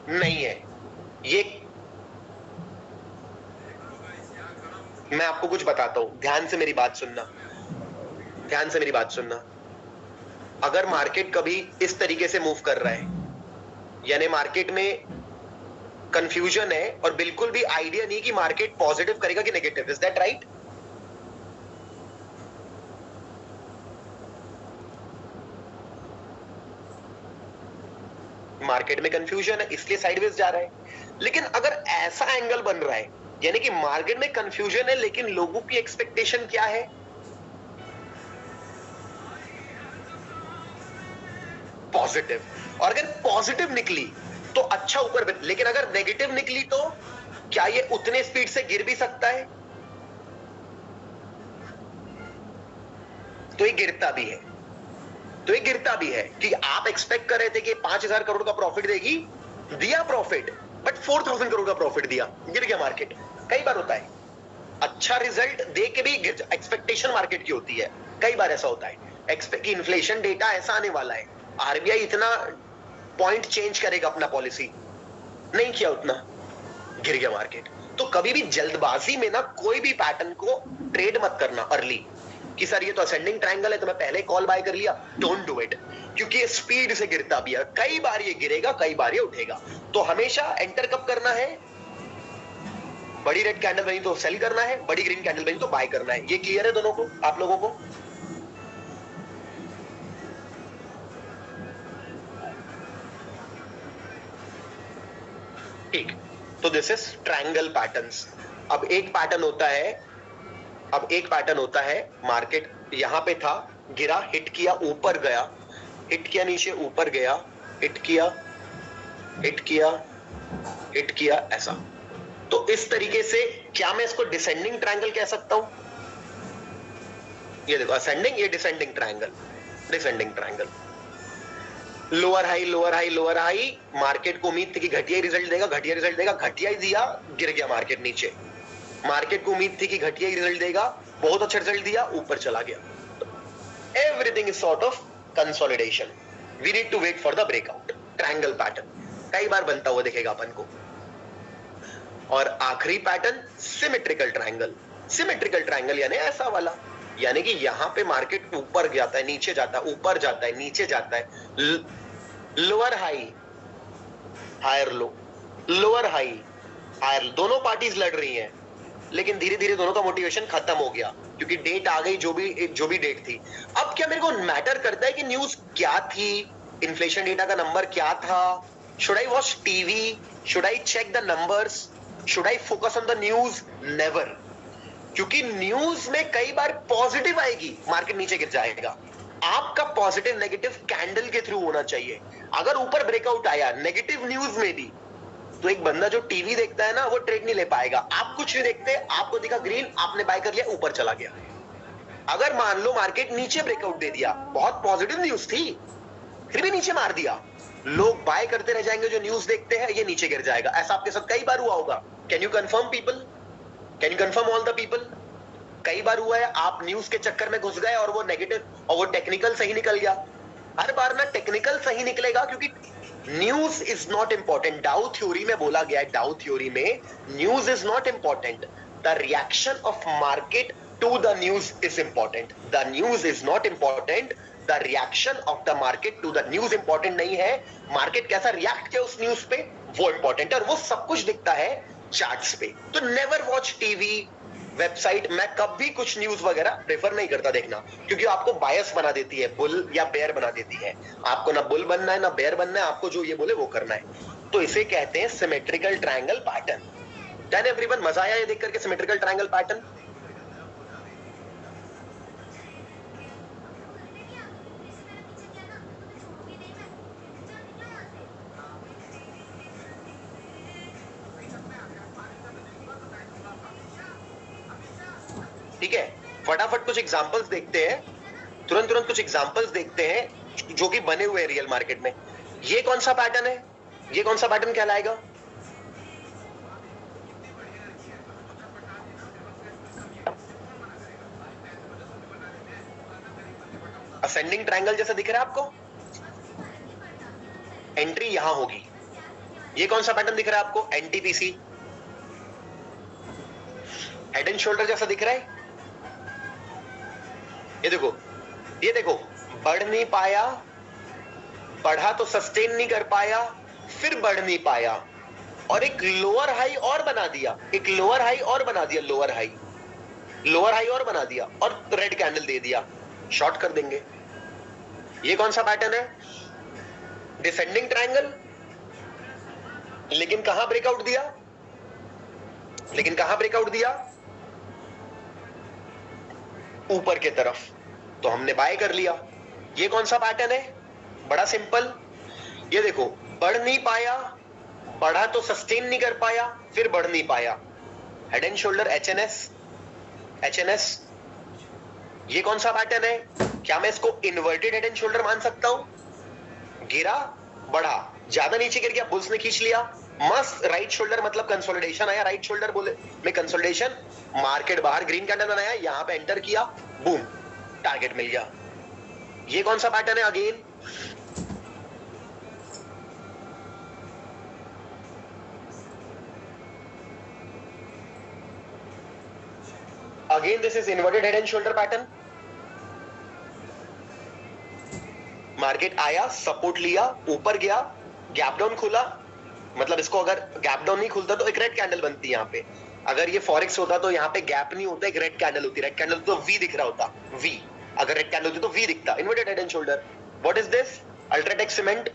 नहीं है। ये मैं आपको कुछ बताता हूं, ध्यान से मेरी बात सुनना, ध्यान से मेरी बात सुनना। अगर मार्केट कभी इस तरीके से मूव कर रहा है, यानी मार्केट में कंफ्यूजन है और बिल्कुल भी आइडिया नहीं कि मार्केट पॉजिटिव करेगा कि negative, is that right? Market में कंफ्यूजन है इसलिए साइडवेज जा रहा है। लेकिन अगर ऐसा एंगल बन रहा है, यानी कि मार्केट में कंफ्यूजन है लेकिन लोगों की एक्सपेक्टेशन क्या है? पॉजिटिव। और अगर पॉजिटिव निकली तो अच्छा ऊपर, लेकिन अगर नेगेटिव निकली तो क्या ये उतने स्पीड से गिर भी सकता है? तो ये गिरता भी है, तो ये गिरता भी है कि आप एक्सपेक्ट कर रहे थे कि 5,000 करोड़ का प्रॉफिट देगी, दिया प्रॉफिट, बट 4,000 करोड़ का प्रॉफिट दिया, गिर गया मार्केट। कई बार होता है, अच्छा रिजल्ट दे के भी एक्सपेक्टेशन मार्केट की होती है, कई बार ऐसा होता है एक्सपेक्ट कि इन्फ्लेशन डेटा ऐसा आने वाला है, आरबीआई इतना पॉइंट चेंज करेगा अपना पॉलिसी, नहीं किया उतना, गिर गया मार्केट। तो कभी भी जल्दबाजी में ना कोई भी पैटर्न को ट्रेड मत करना अर्ली कि सर ये तो असेंडिंग ट्रायंगल है तो मैं पहले कॉल बाय कर लिया, डोंट डू इट, क्योंकि ये स्पीड से गिरता भी है, कई बार ये गिरेगा, कई बार ये उठेगा। तो हमेशा एंटर कब करना है? बड़ी रेड कैंडल बनी तो सेल करना है, बड़ी ग्रीन कैंडल बनी तो बाय करना है। ये क्लियर है दोनों को, आप लोगों को? ठीक, तो दिस इज ट्रायंगल पैटर्न्स। अब एक पैटर्न होता है, अब एक पैटर्न होता है, मार्केट यहां पे था, गिरा, हिट किया, ऊपर गया, हिट किया, नीचे ऊपर गया, हिट किया, हिट किया, हिट किया, ऐसा। तो इस तरीके से क्या मैं इसको डिसेंडिंग ट्रायंगल कह सकता हूं? ये देखो असेंडिंग, ये descending triangle, descending triangle, lower high, lower high, lower high. Market को उम्मीद थी कि घटिया रिजल्ट देगा, घटिया रिजल्ट देगा, घटिया ही दिया, गिर गया मार्केट नीचे। मार्केट को उम्मीद थी कि घटिया ही रिजल्ट देगा, बहुत अच्छा रिजल्ट दिया, ऊपर चला गया। Everything is sort of consolidation, we need to wait for the breakout. Triangle pattern कई बार बनता हुआ दिखेगा अपन को। और आखिरी pattern symmetrical triangle, symmetrical triangle यानी ऐसा वाला, यानी कि यहां पे मार्केट ऊपर जाता है, नीचे जाता है, ऊपर जाता है, नीचे जाता है, lower high, higher low, lower high, higher, दोनों पार्टीज लड़ रही हैं, लेकिन धीरे धीरे दोनों का मोटिवेशन खत्म हो गया क्योंकि डेट आ गई, जो भी डेट थी। अब क्या मेरे को मैटर करता है कि न्यूज क्या थी, इन्फ्लेशन डेटा का नंबर क्या था? Should I watch TV? Should I check the numbers? Should I focus on the news? Never, क्योंकि न्यूज में कई बार पॉजिटिव आएगी, मार्केट नीचे गिर जाएगा। आपका पॉजिटिव नेगेटिव कैंडल के थ्रू होना चाहिए। अगर ऊपर ब्रेकआउट आया नेगेटिव न्यूज में भी, तो एक बंदा जो टीवी देखता है ना, वो ट्रेड नहीं ले पाएगा। आप कुछ नहीं देखते, आपको दिखा ग्रीन, आपने बाय कर लिया, ऊपर चला गया। अगर मान लो मार्केट नीचे ब्रेकआउट दे दिया, बहुत पॉजिटिव न्यूज थी, फिर भी नीचे मार दिया, लोग बाय करते रह जाएंगे जो न्यूज देखते हैं, ये नीचे गिर जाएगा। ऐसा आपके साथ कई बार हुआ होगा। Can you confirm people? Can you confirm all the people? कई बार हुआ है, आप न्यूज के चक्कर में घुस गए और वो नेगेटिव और वो टेक्निकल सही निकल गया। हर बार ना टेक्निकल सही निकलेगा, क्योंकि news is not important. Dow theory में बोला गया है, डाउ थ्योरी में news is not important, the reaction of market to the news is important. The news is not important, the reaction of the market to the news important नहीं है। Market कैसा react किया उस news पे, वो important है, और वो सब कुछ दिखता है चार्ट्स पे। तो नेवर वॉच टीवी, वेबसाइट। मैं कभी कुछ न्यूज वगैरह प्रेफर नहीं करता देखना, क्योंकि आपको बायस बना देती है, बुल या बेयर बना देती है। आपको ना बुल बनना है ना बेयर बनना है, आपको जो ये बोले वो करना है। तो इसे कहते हैं symmetrical triangle pattern. Done everyone? मजा आया ये देख करके सिमेट्रिकल ट्रायंगल पैटर्न? ठीक है, फटाफट कुछ एग्जांपल्स देखते हैं, तुरंत तुरंत कुछ एग्जांपल्स देखते हैं जो कि बने हुए हैं रियल मार्केट में। ये कौन सा पैटर्न है? ये कौन सा पैटर्न कहलाएगा? असेंडिंग ट्रायंगल जैसा दिख रहा है आपको? एंट्री यहां होगी। ये कौन सा पैटर्न दिख रहा है आपको? एनटीपीसी। हेड एंड शोल्डर जैसा दिख रहा है? ये देखो, ये देखो, बढ़ नहीं पाया, बढ़ा तो सस्टेन नहीं कर पाया, फिर बढ़ नहीं पाया, और एक लोअर हाई और बना दिया, एक लोअर हाई और बना दिया, लोअर हाई, लोअर हाई और बना दिया, और रेड कैंडल दे दिया, शॉर्ट कर देंगे। ये कौन सा पैटर्न है? Descending triangle. लेकिन कहां ब्रेकआउट दिया? लेकिन कहां ब्रेकआउट दिया? ऊपर की तरफ, तो हमने बाय कर लिया। ये कौन सा पैटर्न है? बड़ा सिंपल। ये देखो, बढ़ नहीं पाया, बढ़ा तो सस्टेन नहीं कर पाया, फिर बढ़ नहीं पाया, हेड एंड शोल्डर एचएनएस, एचएनएस। ये कौन सा पैटर्न है? क्या मैं इसको इन्वर्टेड हेड एंड शोल्डर मान सकता हूं? गिरा, बढ़ा, ज्यादा नीचे गिर गया, बुल्स ने खींच लिया, मस्त राइट शोल्डर, मतलब कंसोलिडेशन आया, राइट शोल्डर बोले में कंसोलिडेशन, मार्केट बाहर ग्रीन कैंडल बनाया, यहां पे एंटर किया, बूम, टारगेट मिल गया। ये कौन सा पैटर्न है? Again this is inverted head and shoulder pattern. Market आया, सपोर्ट लिया, ऊपर गया, गैप डाउन खुला, मतलब इसको अगर गैप डाउन नहीं खुलता तो एक रेड कैंडल बनती है यहाँ पे। अगर ये फॉरेक्स होता तो यहाँ पे गैप नहीं होता, एक रेड कैंडल होती, रेड कैंडल तो वी दिख रहा होता, वी, अगर रेड कैंडल होती तो वी दिखता, inverted head and shoulder. What is this? UltraTech cement,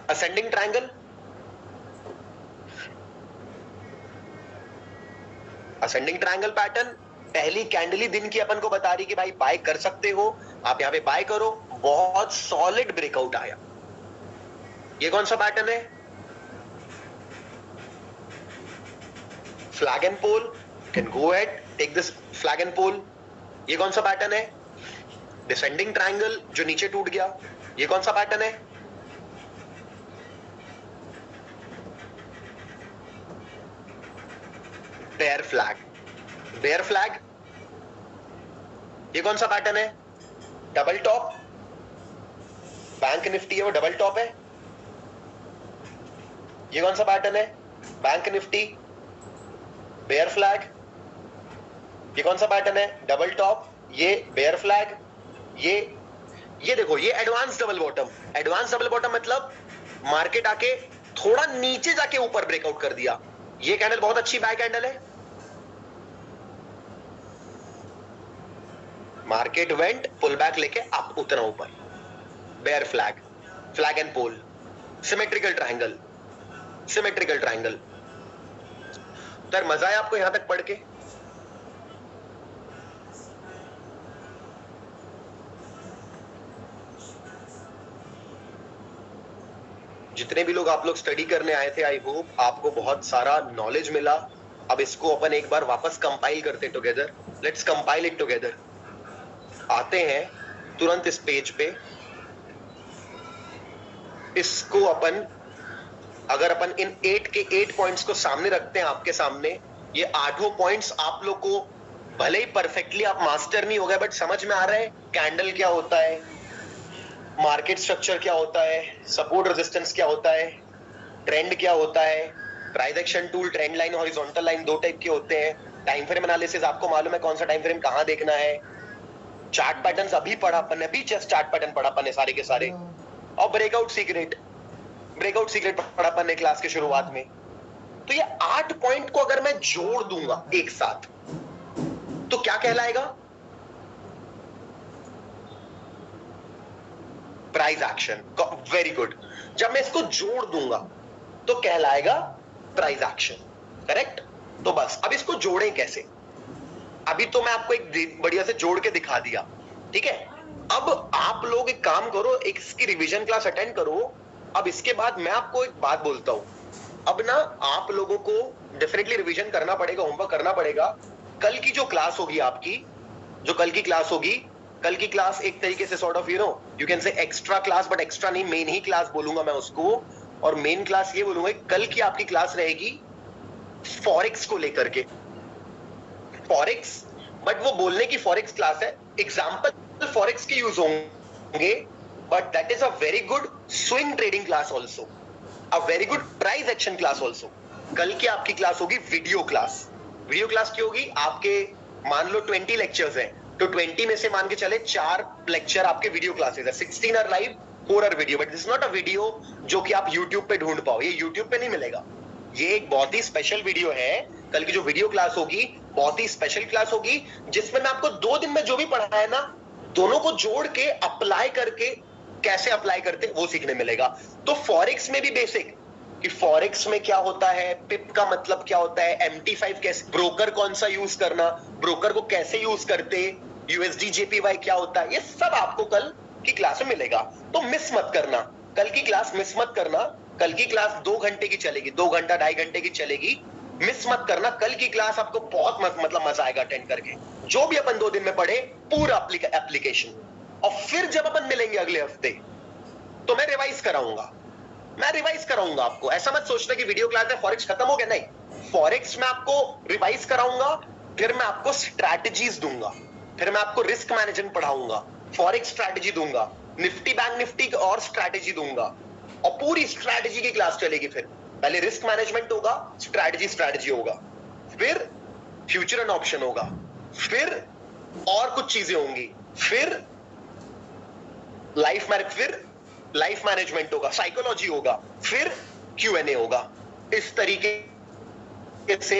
ascending triangle, ascending triangle pattern. पहली कैंडल ही दिन की अपन को बता रही कि भाई बाय कर सकते हो, आप यहां पे बाय करो, बहुत सॉलिड ब्रेकआउट आया। ये कौन सा पैटर्न है? Flag and pole, can go ahead, take this flag and pole. ये कौन सा पैटर्न है? डिसेंडिंग ट्रायंगल जो नीचे टूट गया। ये कौन सा पैटर्न है? Bear flag, bear flag. ये कौन सा पैटर्न है? डबल टॉप, बैंक निफ्टी है वो डबल टॉप है। ये कौन सा पैटर्न है? Bank Nifty, bear flag. ये कौन सा पैटर्न है? डबल टॉप, ये बेयर फ्लैग, ये देखो, ये advance double bottom. Advance double bottom मतलब मार्केट आके थोड़ा नीचे जाके ऊपर ब्रेकआउट कर दिया। ये कैंडल बहुत अच्छी बाय कैंडल है। मार्केट वेंट, पुल बैक लेके अप, उतना ऊपर, bear flag, flag and pole, symmetrical triangle, symmetrical triangle. तर मजा आया आपको यहां तक पढ़ के? जितने भी लोग आप लोग स्टडी करने आए थे, आई होप आपको बहुत सारा नॉलेज मिला। अब इसको अपन एक बार वापस कंपाइल करते हैं together. Let's compile it together. आते हैं तुरंत इस पेज पे, इसको अपन, अगर अपन इन 8 के 8 पॉइंट्स को सामने रखते हैं आपके सामने, ये 8 पॉइंट्स आप लोग को भले ही परफेक्टली आप मास्टर नहीं हो गए, बट समझ में आ रहा है कैंडल क्या होता है, मार्केट स्ट्रक्चर क्या होता है, सपोर्ट रेजिस्टेंस क्या होता है, ट्रेंड क्या होता है, price action tool, trend line, horizontal line 2 type के होते हैं, टाइम फ्रेम एनालिसिस आपको मालूम है कौन सा टाइम फ्रेम कहां देखना है, चार्ट पैटर्न्स अभी पढ़ा अपन ने, अभी जस्ट चार्ट पैटर्न पढ़ा अपन ने सारे के सारे, और ब्रेकआउट सीक्रेट पढ़ा अपन ने क्लास के शुरुआत में। तो ये 8 पॉइंट को अगर मैं जोड़ दूंगा एक साथ तो क्या कहलाएगा? Price action. Very good. जब मैं इसको जोड़ दूंगा तो कहलाएगा प्राइस एक्शन, करेक्ट? तो बस अब इसको जोड़ें कैसे? अभी तो मैं आपको एक बढ़िया से जोड़ के दिखा दिया, ठीक है? अब आप लोग एक काम करो, एक इसकी रिवीजन क्लास अटेंड करो। अब इसके बाद मैं आपको एक बात बोलता हूं, अब ना आप लोगों को डेफिनेटली रिवीजन करना पड़ेगा, होमवर्क करना पड़ेगा। कल की जो क्लास होगी आपकी, जो कल की क्लास होगी, कल की क्लास एक तरीके से sort of you can say extra class, but extra नहीं, मेन ही क्लास बोलूंगा मैं उसको। और मेन क्लास ये बोलूंगा, कल की आपकी क्लास रहेगी फॉरेक्स को लेकर के। फॉरेक्स बट वो बोलने की फॉरेक्स क्लास है, एग्जाम्पल फॉरेक्स के यूज होंगे, but that is a very good swing trading class also, a very good price action class also. कल की आपकी क्लास होगी वीडियो क्लास। वीडियो क्लास की होगी, आपके मान लो 20 लेक्चर्स हैं, तो 20 में से मान के चले 4 लेक्चर आपके वीडियो क्लासेस है, 16 are live, 4 are video. But this is not a video जो कि आप YouTube पे ढूंढ पाओ, ये YouTube पे नहीं मिलेगा। ये एक बहुत ही स्पेशल वीडियो है। कल की जो वीडियो क्लास होगी बहुत ही स्पेशल क्लास होगी, जिसमें मैं आपको 2 दिन में जो भी पढ़ाया है ना, दोनों को जोड़ के अप्लाई करके कैसे अप्लाई करते वो सीखने मिलेगा। तो फॉरेक्स में भी बेसिक कि फॉरेक्स में क्या होता है, पिप का मतलब क्या होता है, MT5 कैसे, ब्रोकर कौन सा यूज करना, ब्रोकर को कैसे यूज करते, USD JPY क्या होता है, ये सब आपको कल की क्लास में मिलेगा। तो मिस मत करना, कल की क्लास मिस मत करना। कल की क्लास 2 घंटे की चलेगी, 2 घंटा 2.5 घंटे की चलेगी, मिस मत करना। कल की क्लास आपको बहुत मतलब मजा आएगा अटेंड करके। जो भी अपन 2 दिन में पढ़े पूरा एप्लीकेशन, और फिर जब अपन मिलेंगे अगले हफ्ते तो मैं रिवाइज कराऊंगा आपको। ऐसा मत सोचना कि वीडियो क्लास है फॉरेक्स खत्म हो गया, नहीं, फॉरेक्स में आपको रिवाइज कराऊंगा, फिर मैं आपको स्ट्रैटेजीज दूंगा, फिर मैं आपको रिस्क मैनेजमेंट पढ़ाऊंगा, फॉरेक्स स्ट्रैटेजी दूंगा, निफ्टी बैंक निफ्टी की और स्ट्रैटेजी दूंगा, और पूरी स्ट्रैटेजी की क्लास चलेगी। फिर पहले रिस्क मैनेजमेंट होगा, स्ट्रैटेजी होगा, फिर फ्यूचर एंड ऑप्शन होगा, फिर और कुछ चीजें होंगी, फिर लाइफ मैनेजमेंट होगा, साइकोलॉजी होगा, फिर Q&A होगा। इस तरीके से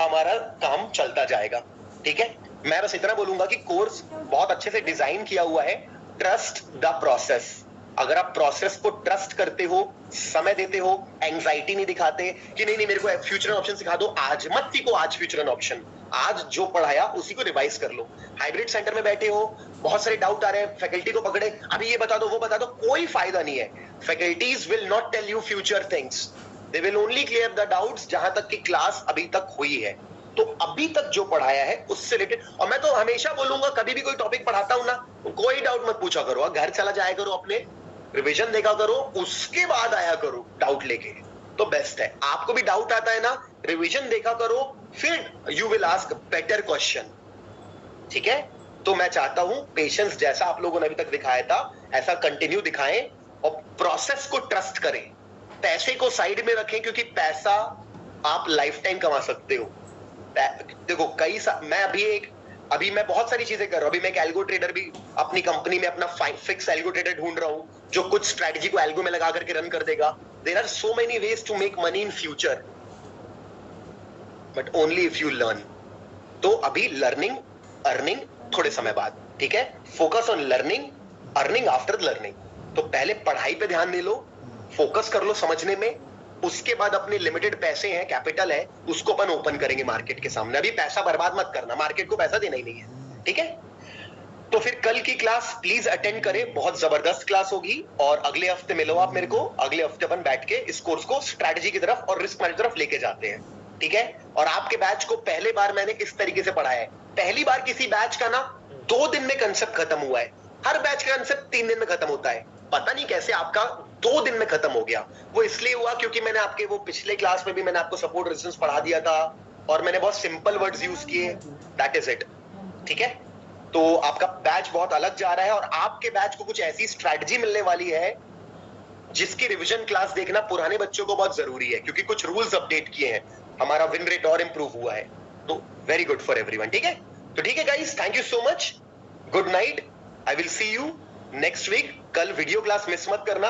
हमारा काम चलता जाएगा, ठीक है। मैं बस इतना बोलूंगा कि कोर्स बहुत अच्छे से डिजाइन किया हुआ है, ट्रस्ट द प्रोसेस। अगर आप प्रोसेस को ट्रस्ट करते हो, समय देते हो, एंजाइटी नहीं दिखाते कि नहीं मेरे को फ्यूचर एंड ऑप्शन सिखा दो, आज मत सीखो, आज फ्यूचर एंड ऑप्शन, आज जो पढ़ाया उसी को रिवाइज कर लो। हाइब्रिड सेंटर में बैठे हो, बहुत सारे डाउट आ रहे हैं, फैकल्टी को पकड़े, अभी ये बता दो वो बता दो, कोई फायदा नहीं है। Faculties will not tell you future things, they will only clear the doubts जहां तक की क्लास अभी तक हुई है। तो अभी तक जो पढ़ाया है उससे रिलेटेड, और मैं तो हमेशा बोलूंगा कभी भी कोई टॉपिक पढ़ाता हूं ना, कोई डाउट मत पूछा करो, घर चला जाया करो, अपने रिवीजन देखा करो, उसके बाद आया करो डाउट लेके, तो बेस्ट है। आपको भी डाउट आता है ना, रिवीजन देखा करो, फिर you will ask better question, ठीक है। तो मैं चाहता हूं पेशेंस जैसा आप लोगों ने अभी तक दिखाया था ऐसा कंटिन्यू दिखाएं, और प्रोसेस को ट्रस्ट करें, पैसे को साइड में रखें, क्योंकि पैसा आप लाइफ टाइम कमा सकते हो। देखो अभी मैं बहुत सारी चीजें कर रहा हूं, अभी मैं एक एल्गो ट्रेडर भी अपनी कंपनी में अपना फिक्स एल्गो ट्रेडर ढूंढ रहा हूं, जो कुछ स्ट्रेटजी को एल्गो में लगा करके रन कर देगा। There are so many ways to make money in future, but only if you learn. तो अभी लर्निंग अर्निंग थोड़े समय बाद, ठीक है, focus on learning, earning after learning. तो पहले पढ़ाई पे ध्यान दे लो, फोकस कर लो समझने में, उसके बाद अपने लिमिटेड पैसे हैं, कैपिटल है, उसको अपन ओपन करेंगे मार्केट के सामने। अभी पैसा बर्बाद मत करना, मार्केट को पैसा देना ही नहीं है, ठीक है। तो फिर कल की क्लास प्लीज अटेंड करें, बहुत जबरदस्त क्लास होगी, और अगले हफ्ते मिलो आप मेरे को, अगले हफ्ते अपन बैठ के इस कोर्स को स्ट्रैटेजी की तरफ और रिस्क मैनेजमेंट की तरफ लेके जाते हैं, ठीक है। और आपके बैच को पहले बार मैंने इस तरीके से पढ़ाया है, पहली बार किसी बैच का ना 2 दिन में कंसेप्ट खत्म हुआ है, हर बैच का कंसेप्ट 3 दिन में खत्म होता है, पता नहीं कैसे आपका 2 दिन में खत्म हो गया। वो इसलिए हुआ क्योंकि मैंने आपके वो पिछले क्लास में भी मैंने आपको सपोर्ट रेजिस्टेंस पढ़ा दिया था, और मैंने बहुत सिंपल वर्ड्स यूज किए, दैट इज इट, ठीक है। तो आपका बैच बहुत अलग जा रहा है, और आपके बैच को कुछ ऐसी स्ट्रैटेजी मिलने वाली है जिसकी रिवीजन क्लास देखना पुराने बच्चों को बहुत जरूरी है, क्योंकि कुछ रूल्स अपडेट किए हैं, हमारा विन रेट और इंप्रूव हुआ है। तो वेरी गुड फॉर एवरीवन, ठीक है। तो ठीक है guys, thank you so much, good night, I will see you next week. कल वीडियो क्लास मिस मत करना।